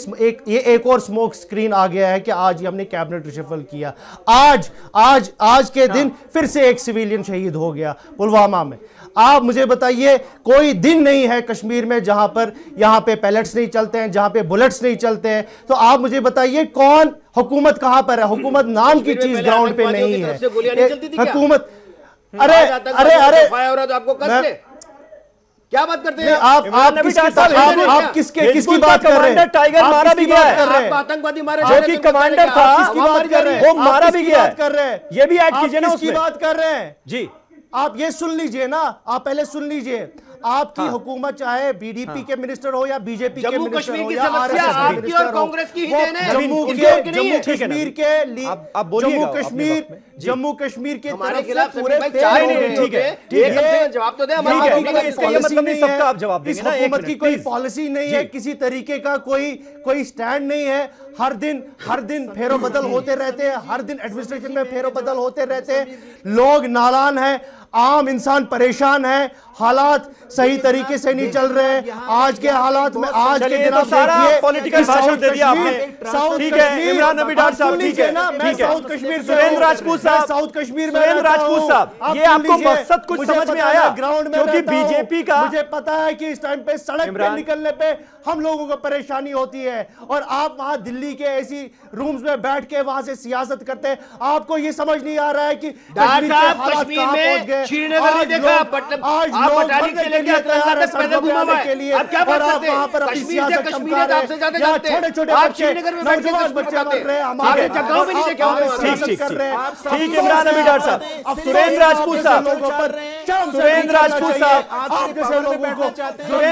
एक और स्मोक स्क्रीन आ गया है कि आज हमने कैबिनेट रिशफल किया। आज के दिन फिर से एक सिविलियन शहीद हो गया पुलवामा में। आप मुझे बताइए, कोई दिन नहीं है कश्मीर में जहां पर यहाँ पे पैलेट्स नहीं चलते हैं, जहां पे बुलेट्स नहीं चलते हैं। तो आप मुझे बताइए कौन हुकूमत कहां पर है? हुकूमत नाम की चीज ग्राउंड पे नहीं है। हुकूमत अरे आपको क्या बात करते हैं आप किसकी बात कर रहे हैं? टाइगर मारा भी गया है, आतंकवादी मारे जो कि कमांडर था वो मारा भी गया कर रहे हैं। ये भी ऐड कीजिए ना, उसकी बात कर रहे हैं जी। आप ये सुन लीजिए ना, आप पहले सुन लीजिए। आपकी हुकूमत चाहे बीडीपी के मिनिस्टर हो या बीजेपी के मिनिस्टर हो या आपकी और कांग्रेस की ही देन है। जम्मू कश्मीर के हमारे खिलाफ पूरे ठीक है, जवाब तो दे। सबका आप जवाब देंगे ना। हुकूमत की कोई पॉलिसी नहीं है, किसी तरीके का कोई स्टैंड नहीं है। हर दिन फेरोबदल होते रहते हैं, हर दिन एडमिनिस्ट्रेशन में फेरोबदल होते रहते हैं। लोग नाराज हैं, आम इंसान परेशान है, हालात सही तरीके से नहीं चल रहे हैं। आज के हालात में आज के दिन सारा पॉलिटिकल भाषण दे दिया आपने। ठीक है इमरान नबी डार साहब, ठीक है साउथ कश्मीर, सुरेंद्र राजपूत साहब, साउथ कश्मीर में सुरेंद्र राजपूत साहब, ये आपको मकसद कुछ समझ में आया? ग्राउंड में क्योंकि बीजेपी का मुझे पता है कि इस टाइम पे सड़क पे निकलने पे हम लोगों को परेशानी होती है, और आप वहां दिल्ली के ऐसी रूम्स में बैठ के वहां से सियासत करते हैं। आपको ये समझ नहीं आ रहा है कि कश्मीर में श्रीनगर नहीं देखा, आज लोग मरने के लिए तैयार है सड़कों पे आने के लिए, आप क्या बात करते हैं? वहां पर अपनी सियासत चमका रहे हैं। छोटे-छोटे बच्चे, नौजवान बच्चे मर रहे हैं हमारे जगहों में नीचे क्या हो रहा है? ठीक इमरान नबी डार साहब, सुरेंद्र राजपूत साहब, सुरेंद्र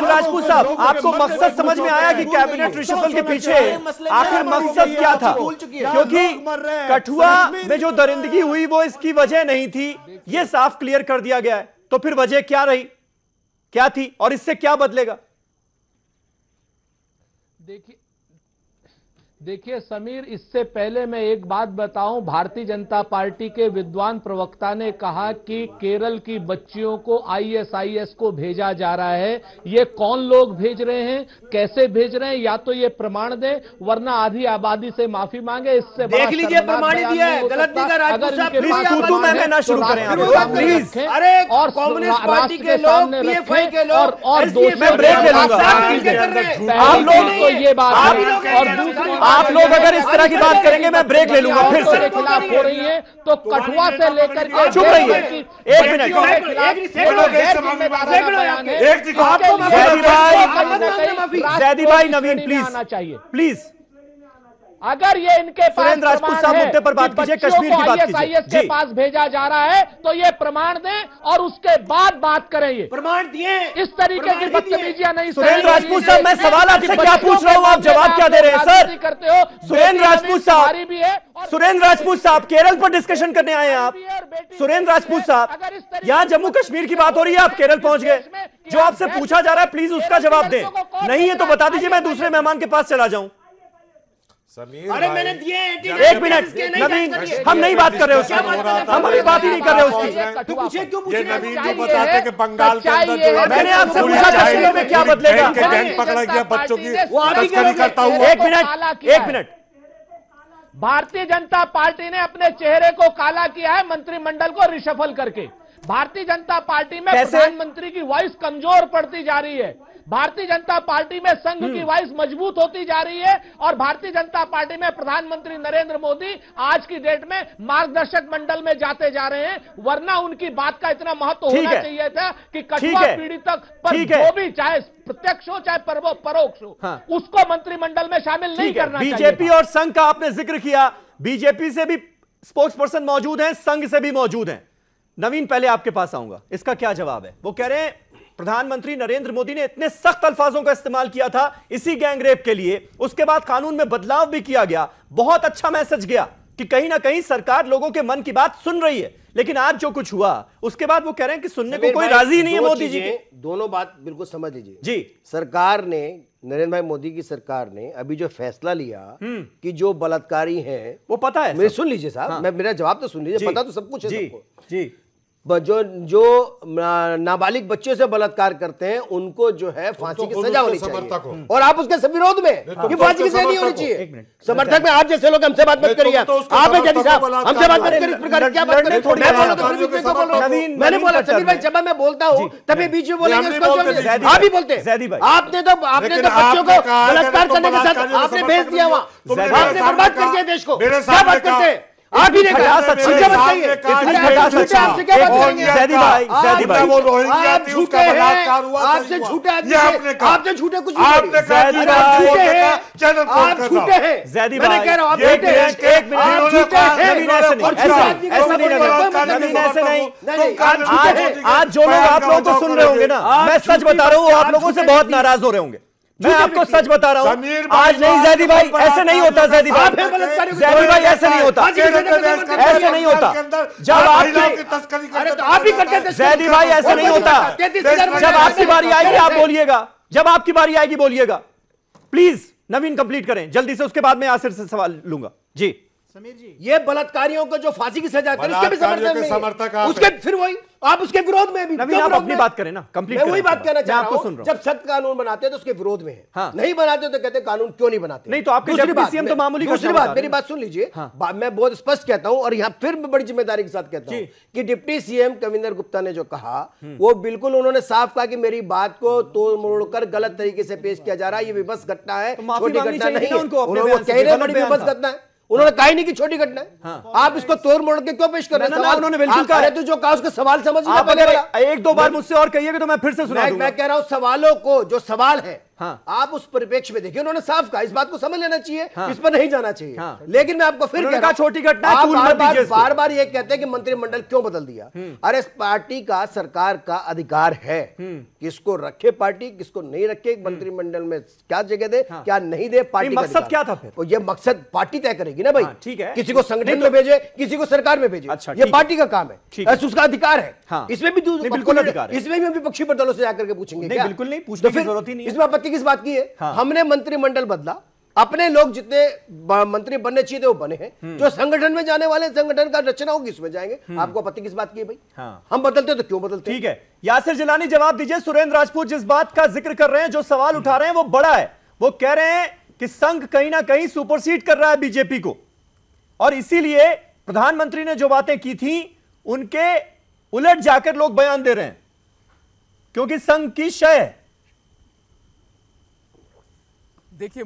राजपूत साहब, आपको मकसद समझ में आया कि कैबिनेट रिशफल के पीछे आखिर मकसद क्या था? क्योंकि कठुआ में जो दरिंदगी हुई वो इसकी वजह नहीं थी, ये साफ क्लियर कर दिया गया है। तो फिर वजह क्या रही, क्या थी, और इससे क्या बदलेगा? देखिए समीर, इससे पहले मैं एक बात बताऊं, भारतीय जनता पार्टी के विद्वान प्रवक्ता ने कहा कि केरल की बच्चियों को आईएसआईएस को भेजा जा रहा है। ये कौन लोग भेज रहे हैं, कैसे भेज रहे हैं, या तो ये प्रमाण दें वरना आधी आबादी से माफी मांगे। इससे देख लीजिए, प्रमाण दिया है, गलत नहीं कर। अगर शुरू करें प्लीज, अरे और कम्युनिस्ट पार्टी के लोग, पीएफआई के लोग, और मैं ब्रेक ले लूंगा। आप लोग को ये बात, और आप लोग अगर इस तरह की बात करेंगे मैं ब्रेक ले लूंगा फिर से। खिलाफ हो रही है तो कठुआ से लेकर के चुप रहिए एक मिनट। जैदी भाई नवीन प्लीज प्लीज, अगर ये इनके पास सुरेंद्र राजपूत साहब मुद्दे पर बात कीजिए, कश्मीर की बात कीजिए। के पास भेजा जा रहा है तो ये प्रमाण दें और उसके बाद बात करें। ये प्रमाण दिए, इस तरीके की बदतमीजियां नहीं। सुरेंद्र राजपूत साहब, मैं सवाल आपसे क्या पूछ रहा हूं, आप जवाब क्या दे रहे हैं सर? करते हो सुरेंद्र राजपूत साहब, सुरेंद्र राजपूत साहब केरल पर डिस्कशन करने आए हैं आप। सुरेंद्र राजपूत साहब, यहाँ जम्मू कश्मीर की बात हो रही है, आप केरल पहुंच गए। जो आपसे पूछा जा रहा है प्लीज उसका जवाब दें, नहीं है तो बता दीजिए, मैं दूसरे मेहमान के पास चला जाऊं। अरे मैंने दिए एक मिनट नवीन, हम नहीं बात कर रहे उसकी, हम अभी बात ही नहीं कर रहे उसकी। ये नवीन जो बताते हैं कि बंगाल के अंदर जो मैंने आपसे पूछा कश्मीर में क्या बदलेगा, गैंग पकड़ा गया बच्चों की तस्करी करता हुआ। एक मिनट, भारतीय जनता पार्टी ने अपने चेहरे को काला किया है मंत्रिमंडल को रिशफल करके। भारतीय जनता पार्टी में प्रधानमंत्री की वॉइस कमजोर पड़ती जा रही है। भारतीय जनता पार्टी में संघ की वाइस मजबूत होती जा रही है और भारतीय जनता पार्टी में प्रधानमंत्री नरेंद्र मोदी आज की डेट में मार्गदर्शक मंडल में जाते जा रहे हैं, वरना उनकी बात का इतना महत्व होना चाहिए था कि कठुआ पीड़ितक पर जो भी, चाहे प्रत्यक्ष हो चाहे परोक्ष हो, उसको मंत्रिमंडल में शामिल नहीं करना चाहिए। बीजेपी और संघ का आपने जिक्र किया, बीजेपी से भी स्पोक्स पर्सन मौजूद हैं, संघ से भी मौजूद हैं। नवीन, पहले आपके पास आऊंगा, इसका क्या जवाब है? वो कह रहे हैं प्रधानमंत्री नरेंद्र मोदी ने इतने सख्त अल्फाजों का इस्तेमाल किया था इसी गैंगरेप के लिए, उसके बाद कानून में बदलाव भी किया गया, बहुत अच्छा मैसेज गया कि कहीं ना कहीं सरकार लोगों के मन की बात सुन रही है। लेकिन आज जो कुछ हुआ उसके बाद वो कह रहे हैं कि सुनने को कोई राजी नहीं है मोदी जी के। दोनों बात बिल्कुल समझ लीजिए जी। सरकार ने, नरेंद्र भाई मोदी की सरकार ने अभी जो फैसला लिया कि जो बलात्कारी हैं, वो पता है, मेरे सुन लीजिए साहब, मैं मेरा जवाब तो सुन लीजिए, पता तो सब कुछ है सबको जी। जो नाबालिग बच्चों से बलात्कार करते हैं उनको जो है फांसी की सजा होनी चाहिए, और आप उसके विरोध में कि फांसी की सजा नहीं होनी चाहिए। समर्थक में आप जैसे लोग हमसे बात मत करिए, आप जैदी साहब हमसे बात मत करिए, इस प्रकार क्या बात करें? मैंने बोला समीर भाई, जब मैं बोलता हूँ तभी बीच में बोलेंगे, आप ही बोलते हैं। आपने तो बच्चों को बलात्कार करने के साथ आपने भेज दिया वहाँ, आपने बर्बाद कर दिया देश को, क्या बात करते हैं आप ही? आपसे झूठे आपने झूठे कुछ आज जो लोग आप लोगों को सुन रहे होंगे ना, मैं सच बता रहा हूँ, आप लोगों से बहुत नाराज हो रहे होंगे। मैं आपको सच बता रहा हूँ, आज नहीं जैदी भाई, ऐसे नहीं होता जैदी भाई, जैदी भाई ऐसे नहीं होता, ऐसे नहीं होता। जब आप ही करते थे जैदी भाई, ऐसे नहीं होता। जब आपकी बारी आएगी आप बोलिएगा, जब आपकी बारी आएगी बोलिएगा। प्लीज नवीन कंप्लीट करें जल्दी से, उसके बाद मैं यासिर से सवाल लूंगा जी। समीर जी, ये बलात्कारियों को जो फांसी की सजा है उसके भी समर्थक में, उसके फिर वही आप उसके विरोध में भी। नवीन आप अपनी बात करें ना, कंप्लीट मैं वही बात कहना चाह रहा हूं, जब सख्त कानून बनाते हैं तो उसके विरोध में है, हाँ। नहीं बनाते तो कहते कानून क्यों नहीं बनाते। नहीं तो आपके डिप्टी सीएम तो मामूली। दूसरी बात, मेरी बात सुन लीजिए, मैं बहुत स्पष्ट कहता हूं और यहाँ फिर मैं बड़ी जिम्मेदारी के साथ कहता हूं कि डिप्टी सीएम कविंदर गुप्ता ने जो कहा वो बिल्कुल उन्होंने साफ कहा कि मेरी बात को तोड़ मोड़कर गलत तरीके से पेश किया जा रहा है, ये विवश घटना है, छोटी घटना नहीं है। उन्होंने कह रहे बड़ी विवश घटना है, उन्होंने कहा ही नहीं कि छोटी घटना है। आप इसको तोड़ मोड़ के क्यों पेश कर रहे हैं? उन्होंने बिल्कुल कहा। तो जो कहा उसका सवाल समझ आप अगर एक दो बार मुझसे और कहिएगा तो मैं फिर से सुना दूंगा। मैं कह रहा हूं सवालों को, जो सवाल है आप उस परिप्रेक्ष्य में देखिए, उन्होंने साफ कहा, इस बात को समझ लेना चाहिए, इस पर नहीं जाना चाहिए। लेकिन मैं आपको फिर कहा छोटी घटना, बार बार ये कहते हैं कि मंत्रिमंडल क्यों बदल दिया। अरे पार्टी का, सरकार का अधिकार है किसको रखे पार्टी, किसको नहीं रखे, मंत्रिमंडल में क्या जगह दे, क्या नहीं दे, पार्टी का मकसद क्या था फिर? ये मकसद पार्टी तय करेगी ना भाई, ठीक है। किसी को संगठन में भेजे, किसी को सरकार में भेजे, ये पार्टी का काम है, उसका अधिकार है। इसमें भी बिल्कुल अधिकार है, इसमें भी विपक्षी दलों से जाकर के पूछेंगे। बिल्कुल नहीं, पूछने की जरूरत ही नहीं। इसमें आपत्ति किस बात की है? हमने मंत्रिमंडल बदला, अपने लोग जितने मंत्री बनने चाहिए थे वो बने हैं, जो संगठन में जाने वाले, संगठन का रचना होगी उसमें जाएंगे। आपको आपत्ति किस बात की है भाई? हम बदलते तो क्यों बदलते? ठीक है, यासिर जिलानी जवाब दीजिए। सुरेंद्र राजपूत जिस बात का जिक्र कर रहे हैं, जो सवाल उठा रहे हैं वो बड़ा है। वो कह रहे हैं कि संघ कहीं ना कहीं सुपरसीड कर रहा है बीजेपी को, और इसीलिए प्रधानमंत्री ने जो बातें की थी उनके उलट जाकर लोग बयान दे रहे हैं, क्योंकि संघ की शय है। देखिए,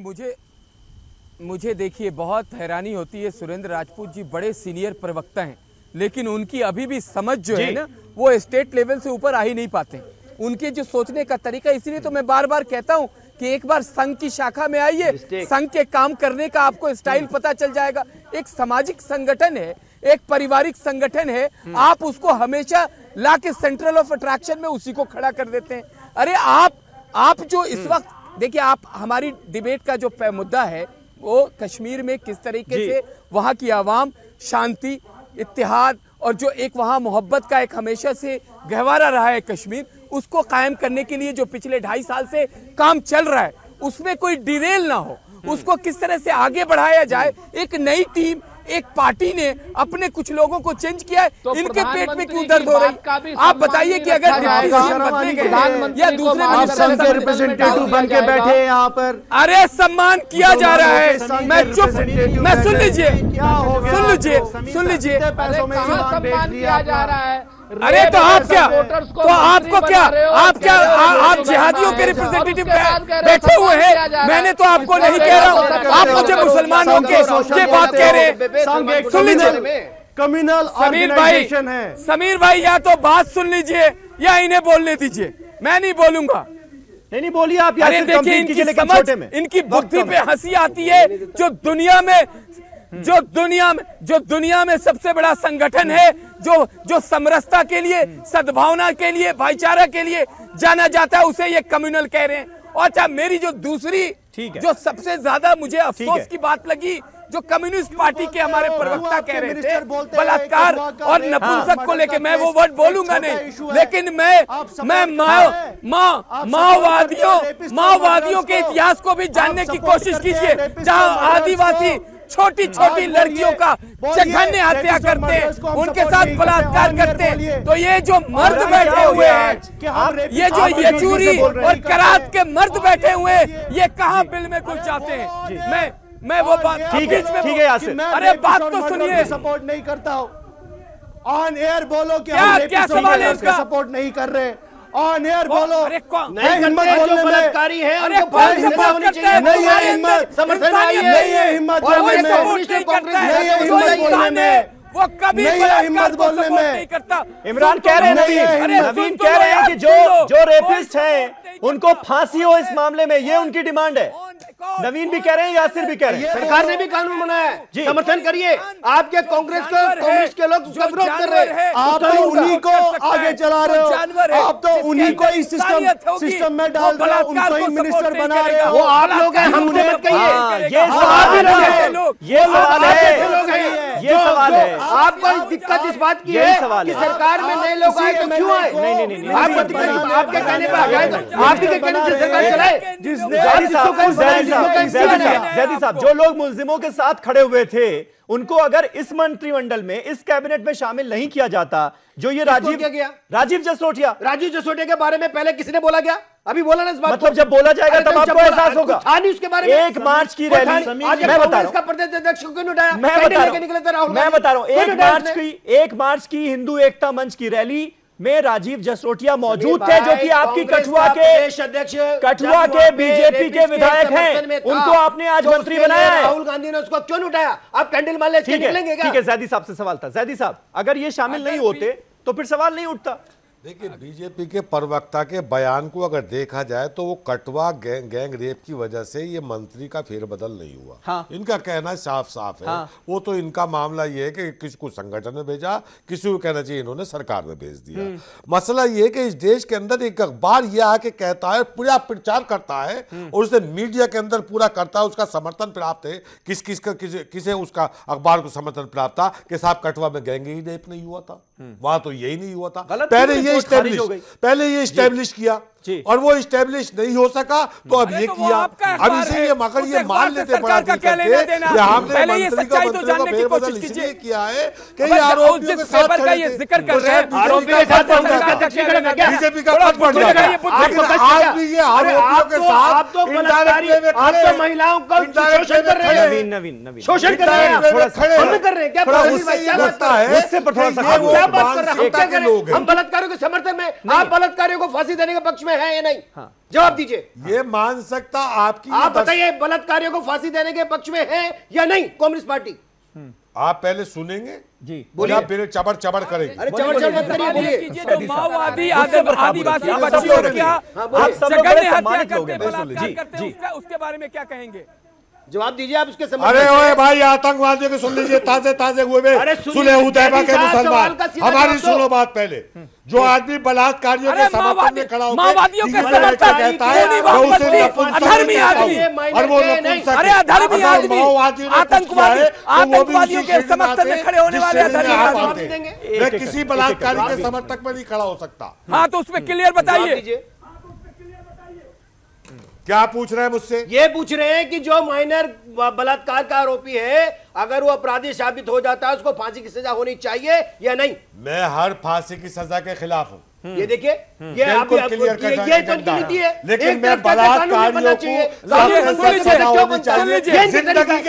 मुझे देखिए बहुत हैरानी होती है। सुरेंद्र राजपूत जी बड़े सीनियर प्रवक्ता हैं, लेकिन उनकी अभी भी समझ जो है ना, वो स्टेट लेवल से ऊपर आ ही नहीं पाते। उनके जो सोचने का तरीका, इसलिए तो मैं बार बार कहता हूं कि एक बार संघ की शाखा में आइए, संघ के काम करने का आपको स्टाइल पता चल जाएगा। एक सामाजिक संगठन है, एक पारिवारिक संगठन है, आप उसको हमेशा ला के सेंट्रल ऑफ अट्रैक्शन में उसी को खड़ा कर देते हैं। अरे आप जो इस वक्त देखिए, आप हमारी डिबेट का जो मुद्दा है वो कश्मीर में किस तरीके से वहां की आवाम शांति, इत्तेहाद और जो एक वहां मोहब्बत का एक हमेशा से गहवारा रहा है कश्मीर, उसको कायम करने के लिए जो पिछले 2.5 साल से काम चल रहा है उसमें कोई डिरेल ना हो, उसको किस तरह से आगे बढ़ाया जाए। एक नई टीम, एक पार्टी ने अपने कुछ लोगों को चेंज किया है, तो इनके पेट में क्यों दर्द हो रही? आप बताइए कि अगर या दूसरे संघ के रिप्रेजेंटेटिव बन के बैठे यहाँ पर, अरे सम्मान किया जा रहा है। मैं चुप, मैं सुन लीजिए, सुन लीजिए, सम्मान किया जा रहा है। अरे तो आप क्या, तो आपको क्या, आप जिहादियों के रिप्रेजेंटेटिव बैठे हुए हैं। मैंने तो आपको नहीं कह रहा हूँ, आप मुझे मुसलमानों के ये बात कह रहे हैं। सुन लीजिए कम्युनल ऑर्गेनाइजेशन है। समीर भाई या तो बात सुन लीजिए या इन्हें बोलने दीजिए, मैं नहीं बोलूंगा। नहीं बोलिए आप। अरे देखिए इनकी समझ, इनकी बुद्धि पे हंसी आती है। जो दुनिया में सबसे बड़ा संगठन है, जो समरसता के लिए, सद्भावना के लिए, भाईचारा के लिए जाना जाता है, उसे ये कम्युनल कह रहे हैं। और अच्छा, मेरी जो दूसरी, जो सबसे ज्यादा मुझे अफसोस की बात लगी, जो कम्युनिस्ट पार्टी के हमारे प्रवक्ता कह रहे थे बलात्कार और नपुंसक को लेके, मैं वो वर्ड बोलूंगा नहीं, लेकिन मैं माओवादियों के इतिहास को भी जानने की कोशिश कीजिए, जहां आदिवासी छोटी छोटी लड़कियों का जघन्य हत्या करते हैं, उनके साथ बलात्कार करते हैं। तो ये जो मर्द बैठे हुए हैं, ये जो येचूरी और करात के मर्द बैठे हुए हैं, ये कहां बिल में घुस जाते हैं। मैं वो बात ठीक है यासिर, अरे बात तो सुनिए। सपोर्ट नहीं करता हूं, ऑन एयर बोलो कि क्या सवाल है इसका? सपोर्ट नहीं कर रहे, ऑन एयर बोलो। नहीं करते, जो बलात्कारी है उनको सजा होनी चाहिए। नहीं है हिम्मत, समर्थन नहीं है हिम्मत बोलने में, वो कभी हिम्मत बोलने में करता। इमरान कह रहे हैं, नवीन कह रहे हैं कि जो रेपिस्ट हैं उनको फांसी हो इस मामले में, ये उनकी डिमांड है। नवीन भी कह रहे हैं, यासिर भी कह रहे हैं। सरकार ने भी कानून बनाया है, समर्थन करिए। आपके कांग्रेस के लोग उसका विरोध कर रहे हैं। आप तो उन्हीं को आगे चला रहे हो, आप तो उन्हीं को इस सिस्टम में डाल रहे हो, उनको ही मिनिस्टर बना रहे हो। वो आप लोग हैं, हमसे मत कहिए। ये सवाल है। आपको दिक्कत इस बात की है कि सरकार में नए लोग आए तो क्यों आए? नहीं, आपके कहने पर आ गए तो आप ही के कहने से सरकार चलाए। जैदी साहब, जो लोग मुल्जिमों के साथ खड़े हुए थे, उनको अगर इस मंत्रिमंडल में, इस कैबिनेट में शामिल नहीं किया जाता, जो ये राजीव जसरोटिया के बारे में पहले किसी ने बोला क्या? अभी बोला ना इस बात, मतलब जब बोला जाएगा तब आपको एहसास होगा। उसके बारे में 1 मार्च की रैली, मैं बता रहा हूं, प्रदेश अध्यक्ष को क्यों उठाया? मैं बता रहा हूं 1 मार्च की हिंदू एकता मंच की रैली में राजीव जसरोटिया मौजूद थे, जो कि आपकी कठुआ के बीजेपी के विधायक हैं। उनको आपने आज मंत्री बनाया है। राहुल गांधी ने उसको क्यों उठाया? आप कैंडल मारने निकलेंगे क्या? ठीक है, जैदी साहब से सवाल था। जैदी साहब, अगर ये शामिल नहीं होते तो फिर सवाल नहीं उठता। देखिए, बीजेपी के प्रवक्ता के बयान को अगर देखा जाए तो वो कटवा गैंग रेप की वजह से ये मंत्री का फेरबदल नहीं हुआ। हाँ। इनका कहना साफ साफ है। हाँ। वो तो इनका मामला ये है कि किसी को संगठन में भेजा, किसी को कहना चाहिए इन्होंने सरकार में भेज दिया। मसला ये है कि इस देश के अंदर एक अखबार ये आके कहता है, पूरा प्रचार करता है और उसे मीडिया के अंदर पूरा करता है, उसका समर्थन प्राप्त है। किसे उसका अखबार को समर्थन प्राप्त था कि साहब कटवा में गैंग रेप नहीं हुआ था, वहां तो यही नहीं हुआ था। पहले ये इस्टेब्लिश किया और वो इस्टेब्लिश नहीं हो सका तो अब ये किया। अब इसीलिए मगर ये मान लेते बड़ा दिल करके हमने मंत्री का फेरबदल इसलिए किया है कि ये आरोपियों के साथ जिक्र कर रहे हैं, बीजेपी का पद बढ़ जाएगा। लेकिन आज भी ये आरोपियों के साथ महिलाओं का शोषण कर रहे हैं। नवीन शोषण कर रहे हैं, हम बलात्कारियों के समर्थन में, आप बलात्कारियों को फांसी देने के पक्ष में है या नहीं? हाँ। जवाब दीजिए। ये मान सकता आपकी, आप बताइए, बलात्कारियों को फांसी देने के पक्ष में है या नहीं कम्युनिस्ट पार्टी? आप पहले सुनेंगे जी, बोलिए, फिर चबड़ करेंगे। अरे चबड़ मत करिए, बोलिए। जो माओवादी आदिवासी बच्चियों क्या जघन्य हत्या करते, बलात्कार करते हैं, उसके बारे में क्या कहेंगे? जवाब दीजिए आप उसके। अरे ओए भाई, आतंकवादियों के सुन लीजिए, ताजे हुए सुले हुदैबा के मुसलमान। हमारी सुनो बात पहले। जो आदमी बलात्कारियों के समर्थन में खड़ा होकर माओवादियों के समर्थन कहता है अधर्मी आदमी, और वो अरे अधर्मी आदमी, आतंकवादियों के समर्थन में खड़े होने वाले अधर्मी आदमी, मैं किसी बलात्कारी के समर्थक में नहीं खड़ा हो सकता। हाँ, तो उसमें क्लियर बताइए। क्या पूछ रहे हैं मुझसे? ये पूछ रहे हैं कि जो माइनर बलात्कार का आरोपी है, अगर वो अपराधी साबित हो जाता है, उसको फांसी की सजा होनी चाहिए या नहीं? मैं हर फांसी की सजा के खिलाफ हूं। ये देखिए, ये तो नीति है। लेकिन मैं बलात्कारियों को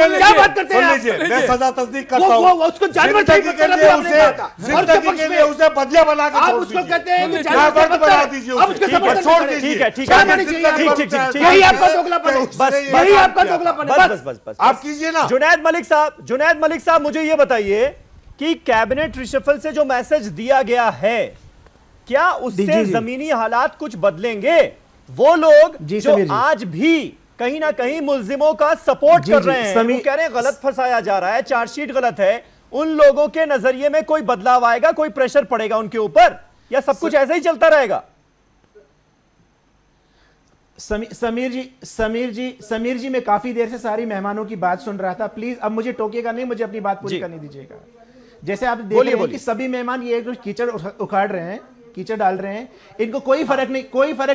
क्या बात करते हैं? मैं सजा तस्दीक करता हूँ, उसको जानवर जिंदगी के लिए उसे बदला बना के आप उसको कहते हैं कि बना दीजिए, छोड़ दीजिए। यही आपका दोगलापन है, यही आपका दोगलापन है। बस आप कीजिए ना। जुनैद मलिक साहब मुझे ये बताइए कि कैबिनेट रिशफल से जो मैसेज दिया गया है, क्या उससे जमीनी हालात कुछ बदलेंगे? वो लोग जो आज भी कहीं ना कहीं मुल्जिमों का सपोर्ट कर रहे हैं, वो कह रहे हैं गलत फंसाया जा रहा है, चार्जशीट गलत है, उन लोगों के नजरिए में कोई बदलाव आएगा, कोई प्रेशर पड़ेगा उनके ऊपर, या सब कुछ ऐसे ही चलता रहेगा? समीर जी मैं काफी देर से सारी मेहमानों की बात सुन रहा था, प्लीज अब मुझे टोकेगा नहीं, मुझे अपनी बात पूरी करने दीजिएगा। जैसे आप देख रहे हैं कि सभी मेहमान ये एक कीचड़ उखाड़ रहे हैं, कीचड़ डाल रहे हैं, इनको कोई फर्क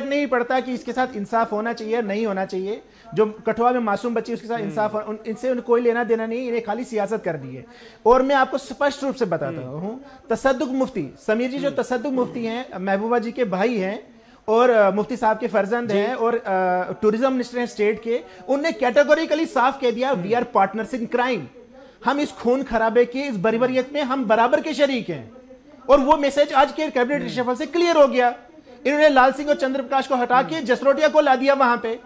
नहीं पड़ता कि इसके साथ इंसाफ होना चाहिए नहीं होना चाहिए। जो कठुआ में मासूम बच्ची उसके साथ इंसाफ इनसे उन्हें कोई लेना देना नहीं, इन्हें खाली सियासत कर दी है। और मैं आपको स्पष्ट रूप से बताता हूं, तसद्दुक मुफ्ती समीर जी जो तसद्दुक मुफ्ती हैं, महबूबा जी के भाई हैं और मुफ्ती साहब के फर्जंद हैं और टूरिज्म मिनिस्टर हैं स्टेट के, उनने कैटेगोरिकली साफ कह दिया we are partners in crime. हम इस खून खराबे की इस बरीबरियत में हम बराबर के शरीक हैं। और वो मैसेज आज के कैबिनेट रिशफल से क्लियर हो गया। इन्होंने लाल सिंह और चंद्र प्रकाश को हटा के जसरोटिया को ला दिया वहां पे।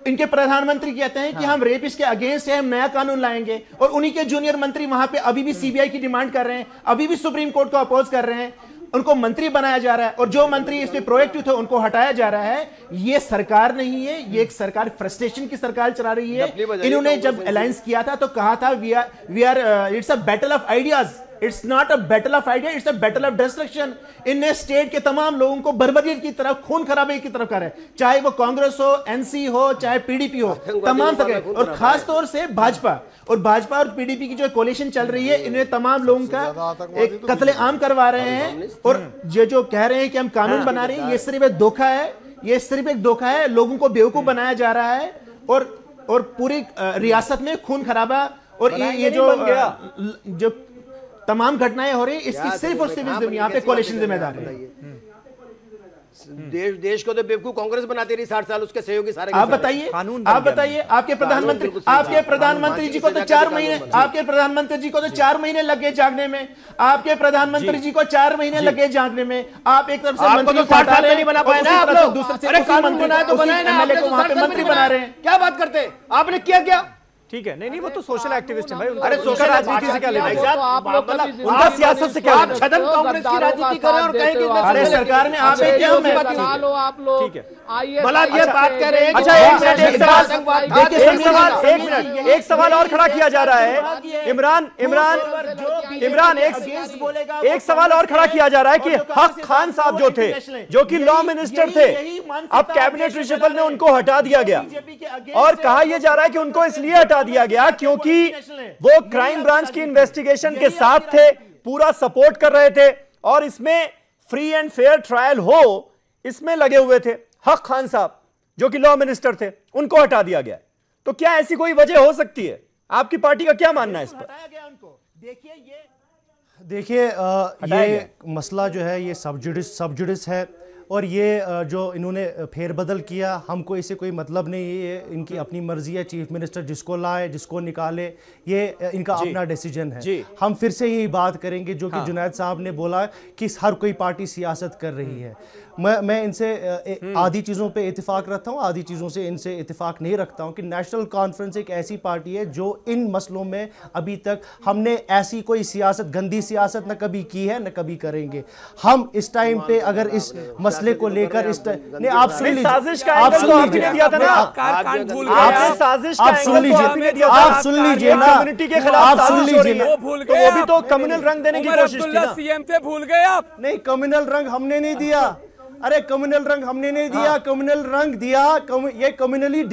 इनके प्रधानमंत्री कहते हैं कि हम रेपिस्ट के अगेंस्ट है, हम नया कानून लाएंगे, और उन्हीं के जूनियर मंत्री वहां पे अभी भी सीबीआई की डिमांड कर रहे हैं, अभी भी सुप्रीम कोर्ट को अपोज कर रहे हैं। उनको मंत्री बनाया जा रहा है और जो मंत्री इसमें प्रोएक्टिव थे उनको हटाया जा रहा है। ये सरकार नहीं है, ये एक सरकार फ्रस्ट्रेशन की सरकार चला रही है। इन्होंने जब अलायंस किया था तो कहा था we are it's a battle of ideas, it's not a battle of idea, it's a battle of destruction. इनने स्टेट के तमाम लोगों को बर्बरियत की तरफ, खून खराबे की तरफ कर है, चाहे वो कांग्रेस हो, एनसी हो, चाहे पीडीपी हो, तमाम तरह, और खास तौर से भाजपा और पीडीपी की जो कोalition चल रही है, इन्हें तमाम लोगों का एक कत्लेआम करवा रहे हैं। और जो कह रहे हैं कि हम कानून बना रहे हैं, ये सिर्फ एक धोखा है, ये सिर्फ एक धोखा है। लोगों को बेवकूफ बनाया जा रहा है और पूरी रियासत में खून खराबा और ये जो तमाम घटनाएं हो रही, इसकी सिर्फ और सिर्फ यहाँ पे कोalition जिम्मेदार है। देश को तो बेवकूफ कांग्रेस बनाती रही 60 साल, उसके सहयोगी सारे। आप बताइए आपके प्रधानमंत्री जी को तो 4 महीने, आपके प्रधानमंत्री जी को तो 4 महीने लगे जागने में, आपके प्रधानमंत्री जी को 4 महीने लगे जागने में। आप एक तरफ से मंत्री 60 साल में नहीं बना पाए ना आप लोग, दूसरे कानून बनाया तो बनाए ना, आप तो वहां पे मंत्री बना रहे हैं। क्या बात करते हैं आपने, क्या ठीक है, नहीं वो तो सोशल एक्टिविस्ट है भाई, अरे सोशल राजनीति से क्या लेना है, उनका सियासत से क्या लेना है? छदम कांग्रेस की राजनीति करें और कहें कि अरे सरकार में आप क्या आप लोग ठीक है, मतलब ये बात कर रहे हैं। अच्छा एक सवाल और खड़ा किया जा रहा है। इमरान एक सवाल और खड़ा किया जा रहा है कि हक खान साहब जो थे, जो कि लॉ मिनिस्टर थे, अब कैबिनेट रिशफल ने उनको हटा दिया गया और कहा यह जा रहा है कि उनको इसलिए हटा दिया गया क्योंकि वो क्राइम ब्रांच की इन्वेस्टिगेशन के साथ थे, पूरा सपोर्ट कर रहे थे और इसमें फ्री एंड फेयर ट्रायल हो, इसमें लगे हुए थे। हक खान साहब जो कि लॉ मिनिस्टर थे, उनको हटा दिया गया। तो क्या ऐसी कोई वजह हो सकती है? आपकी पार्टी का क्या मानना है इस पर? देखिए ये मसला जो है ये सबजुडिस है और ये जो इन्होंने फेरबदल किया, हमको इससे कोई मतलब नहीं है, इनकी अपनी मर्जी है। चीफ मिनिस्टर जिसको लाए जिसको निकाले, ये इनका अपना डिसीजन है। हम फिर से यही बात करेंगे जो कि जुनैद साहब ने बोला कि हर कोई पार्टी सियासत कर रही है। मैं इनसे आधी चीज़ों पे इत्तेफाक रखता हूँ, आधी चीज़ों से इनसे इत्तेफाक नहीं रखता हूँ कि नेशनल कॉन्फ्रेंस एक ऐसी पार्टी है जो इन मसलों में अभी तक हमने ऐसी कोई सियासत, गंदी सियासत न कभी की है न कभी करेंगे। हम इस टाइम पे अगर इस मसले को लेकर इस नहीं, आप सुन लीजिए, आप सुन लीजिए, आप सुन लीजिए ना, आप सुन लीजिए ना, वो भी तो कम्युनल रंग देने की कोशिश थी ना। सीएम थे, भूल गए आप? नहीं, कम्युनल रंग हमने नहीं दिया। अरे कम्युनल रंग हमने नहीं दिया, कम्युनल रंग दिया, ये कम्युनली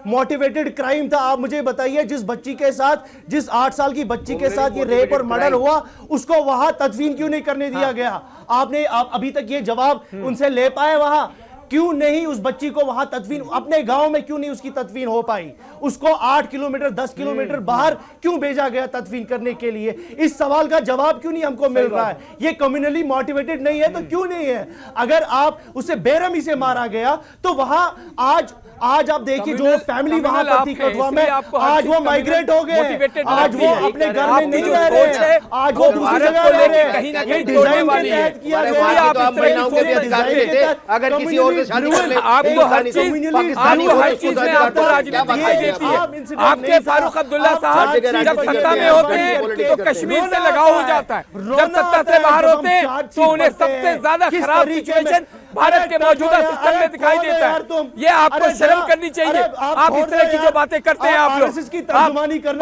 मोटिवेटेड क्राइम था। आप मुझे बताइए, जिस बच्ची के साथ, जिस 8 साल की बच्ची के साथ ये रेप और मर्डर हुआ, उसको वहां तदफीन क्यों नहीं करने दिया गया? आपने अभी तक ये जवाब उनसे ले पाए? वहां क्यों नहीं उस बच्ची को वहां तदफीन, अपने गांव में क्यों नहीं उसकी तदफीन हो पाई? उसको 8 किलोमीटर 10 किलोमीटर बाहर क्यों भेजा गया तदफीन करने के लिए? इस सवाल का जवाब क्यों नहीं हमको मिल रहा है? ये कम्युनली मोटिवेटेड नहीं है तो क्यों नहीं है? अगर आप उसे बेरहमी से मारा गया तो वहां आज आप देखिए जो फैमिली वहां पर थी कठुआ में, आज वो माइग्रेट हो गए, आज वो अपने घर में नहीं रह रहे, आज वो दूसरी जगह रह रहे हैं। ये डिजाइन के तहत किया गया। अगर किसी और से शादी कर ले, आपको हर चीज में आपको राजनीति देती है। आपके फारूक अब्दुल्ला साहब जब सत्ता में होते हैं तो कश्मीर से लगाव हो जाता है, जब सत्ता से बाहर होते हैं तो उन्हें सबसे ज्यादा खराब सिचुएशन भारत के मौजूदा सिस्टम में दिखाई देता है। ये आपको शर्म करनी चाहिए। आप इस तरह की जो बातें करते हैं आप लोग,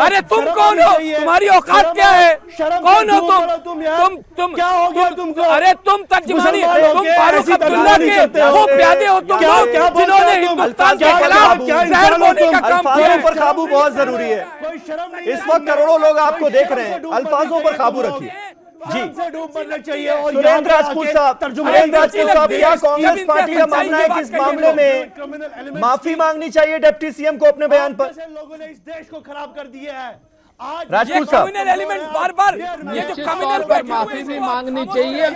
अरे तुम कौन हो? तुम्हारी औकात क्या है? कौन हो तुम? क्या हो गया तुमको? अरे तुम तर्जुमानी, तुम फारूक अब्दुल्ला के वो प्यादे हो तुम लोग जिन्होंने हिंदुस्तान के खिलाफ जहर बोने का काम किया। अल्फाजों पर काबू बहुत जरूरी है। इस वक्त करोड़ों लोग आपको देख रहे हैं, अल्फाजों पर काबू रखिए। जी, चाहिए। और सुरेंद्र राजपूत साहब, क्या कांग्रेस पार्टी का मानना है कि इस मामले में माफी मांगनी चाहिए डिप्टी सीएम को अपने बयान पर? लोगों ने इस देश को खराब कर दिया है। आज राजपूत साहब, एलिमेंट बार-बार ये जो कम्युनल पर माफी भी मांगनी चाहिए।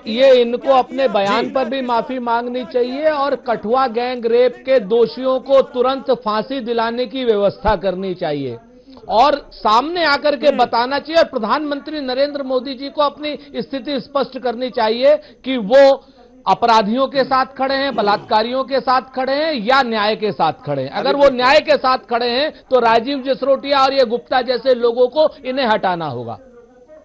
ये इनको अपने बयान पर भी माफी मांगनी चाहिए और कठुआ गैंग रेप के दोषियों को तुरंत फांसी दिलाने की व्यवस्था करनी चाहिए और सामने आकर के बताना चाहिए। और प्रधानमंत्री नरेंद्र मोदी जी को अपनी स्थिति स्पष्ट करनी चाहिए कि वो अपराधियों के साथ खड़े हैं, बलात्कारियों के साथ खड़े हैं या न्याय के साथ खड़े हैं। अगर वो न्याय के साथ खड़े हैं तो राजीव जसरोटिया और ये गुप्ता जैसे लोगों को इन्हें हटाना होगा।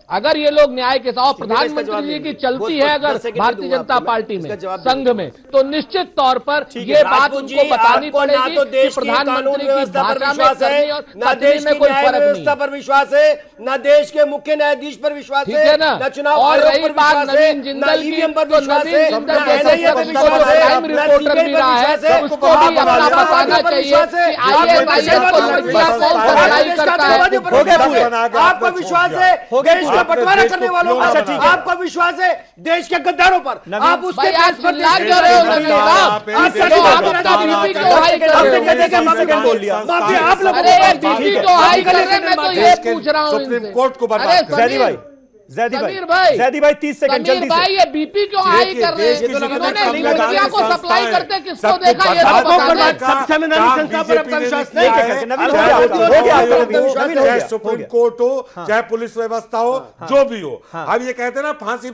अगर ये लोग न्याय के साथ, प्रधानमंत्री जी की चलती है अगर भारतीय जनता पार्टी में, संघ में, तो निश्चित तौर पर ये बात उनको बतानी पड़ेगी कि प्रधानमंत्री की भाषा में करनी और कथनी में कोई फर्क नहीं। पर विश्वास है, न देश के मुख्य न्यायाधीश पर विश्वास है, न चुनाव आयोग पर विश्वास है, न ईवीएम पर विश्वास है, न एनआईए पर विश्वास है, प्राइम रिपोर्टर भी रहा है, उसको भी अपना बताना चाहिए कि आईएएस को लड़कियां कौन पढ़ाई करता है। आपको विश्वास है बंटवारा करने वालों पर, आपका विश्वास है देश के गद्दारों पर, आप उसके सुप्रीम कोर्ट को बर्बाद जैदी भाई 30 सेकंड जल्दी से। ये बीपी क्यों हाई कर रहे हैं? मीडिया को सप्लाई करते किसको देखा? ये सबसे संस्था पर अपना विश्वास नहीं चाहे सुप्रीम कोर्ट हो, चाहे पुलिस व्यवस्था हो, जो भी हो। अब ये कहते हैं ना फांसी,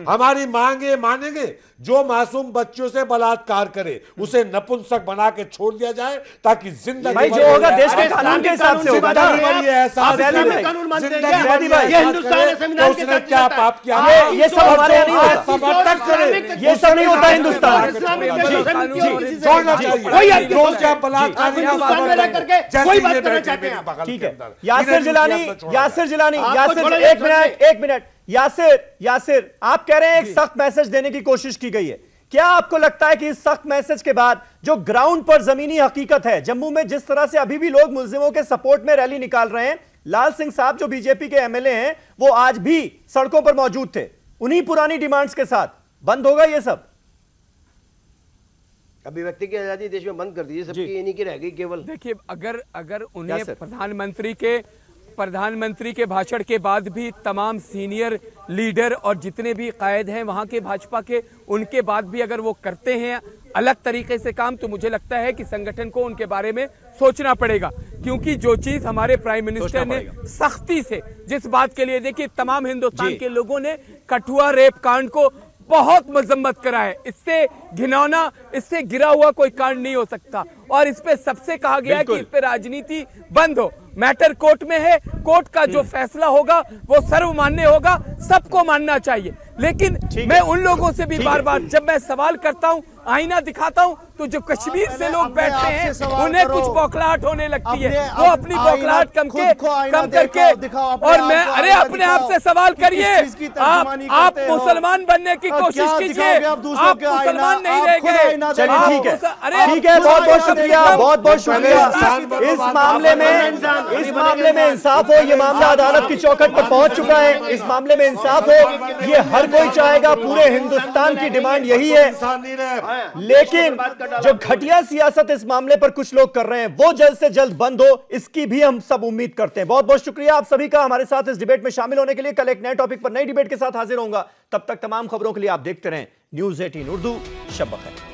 हमारी मांगे मानेंगे। जो मासूम बच्चों से बलात्कार करे उसे नपुंसक बना के छोड़ दिया जाए ताकि जिंदगी भाई जो होगा देश के कानून के हिसाब से होगा। उसने क्या पाप किया? ये सब हमारे यहाँ नहीं होता, समर्थक करे, ये सब नहीं होता हिंदुस्तान। ठीक है, यासिर जिलानी, एक मिनट। यासिर, आप कह रहे हैं एक सख्त मैसेज देने की कोशिश की गई है। क्या आपको लगता है कि इस सख्त मैसेज के बाद जो ग्राउंड पर जमीनी हकीकत है, जम्मू में जिस तरह से अभी भी लोग मुलजिमों के सपोर्ट में रैली निकाल रहे हैं, लाल सिंह साहब जो बीजेपी के एमएलए हैं वो आज भी सड़कों पर मौजूद थे उन्हीं पुरानी डिमांड्स के साथ, बंद होगा ये सब? अभिव्यक्ति की आजादी देश में बंद कर दीजिए, सबकी इन्हीं की रह गई केवल। देखिए, अगर उन्हें प्रधानमंत्री के भाषण के बाद भी तमाम सीनियर लीडर और जितने भी कायद हैं वहां के भाजपा के, उनके बाद भी अगर वो करते हैं अलग तरीके से काम, तो मुझे लगता है कि संगठन को उनके बारे में सोचना पड़ेगा। क्योंकि जो चीज हमारे प्राइम मिनिस्टर ने सख्ती से जिस बात के लिए, देखिए तमाम हिंदुस्तान के लोगों ने कठुआ रेप कांड को बहुत मजम्मत करा है। इससे घिनौना, इससे गिरा हुआ कोई कांड नहीं हो सकता। और इस पे सबसे कहा गया है कि इस पे राजनीति बंद हो। मैटर कोर्ट में है, कोर्ट का जो फैसला होगा वो सर्वमान्य होगा, सबको मानना चाहिए। लेकिन मैं उन लोगों से भी बार बार जब मैं सवाल करता हूं, आईना दिखाता हूं, तो जो कश्मीर से लोग बैठते हैं उन्हें कुछ बौखलाहट होने लगती है। वो अपनी बौखलाहट कम करके और मैं, अरे अपने आप से सवाल करिए। आप मुसलमान बनने की कोशिश कीजिए, आप मुसलमान नहीं रह गए। चलिए ठीक है, बहुत बहुत शुक्रिया, बहुत बहुत शुक्रिया। इस मामले में इस मामले में इंसाफ हो। ये मामला अदालत की चौखट पर पहुंच चुका है। इस मामले में इंसाफ हो, ये हर कोई चाहेगा, पूरे हिंदुस्तान की डिमांड यही है। लेकिन जो घटिया सियासत इस मामले पर कुछ लोग कर रहे हैं, वो जल्द से जल्द बंद हो, इसकी भी हम सब उम्मीद करते हैं। बहुत बहुत शुक्रिया आप सभी का हमारे साथ इस डिबेट में शामिल होने के लिए। कल एक नए टॉपिक पर नई डिबेट के साथ हाजिर होऊंगा। तब तक तमाम खबरों के लिए आप देखते रहें News 18 उर्दू। शब बखैर।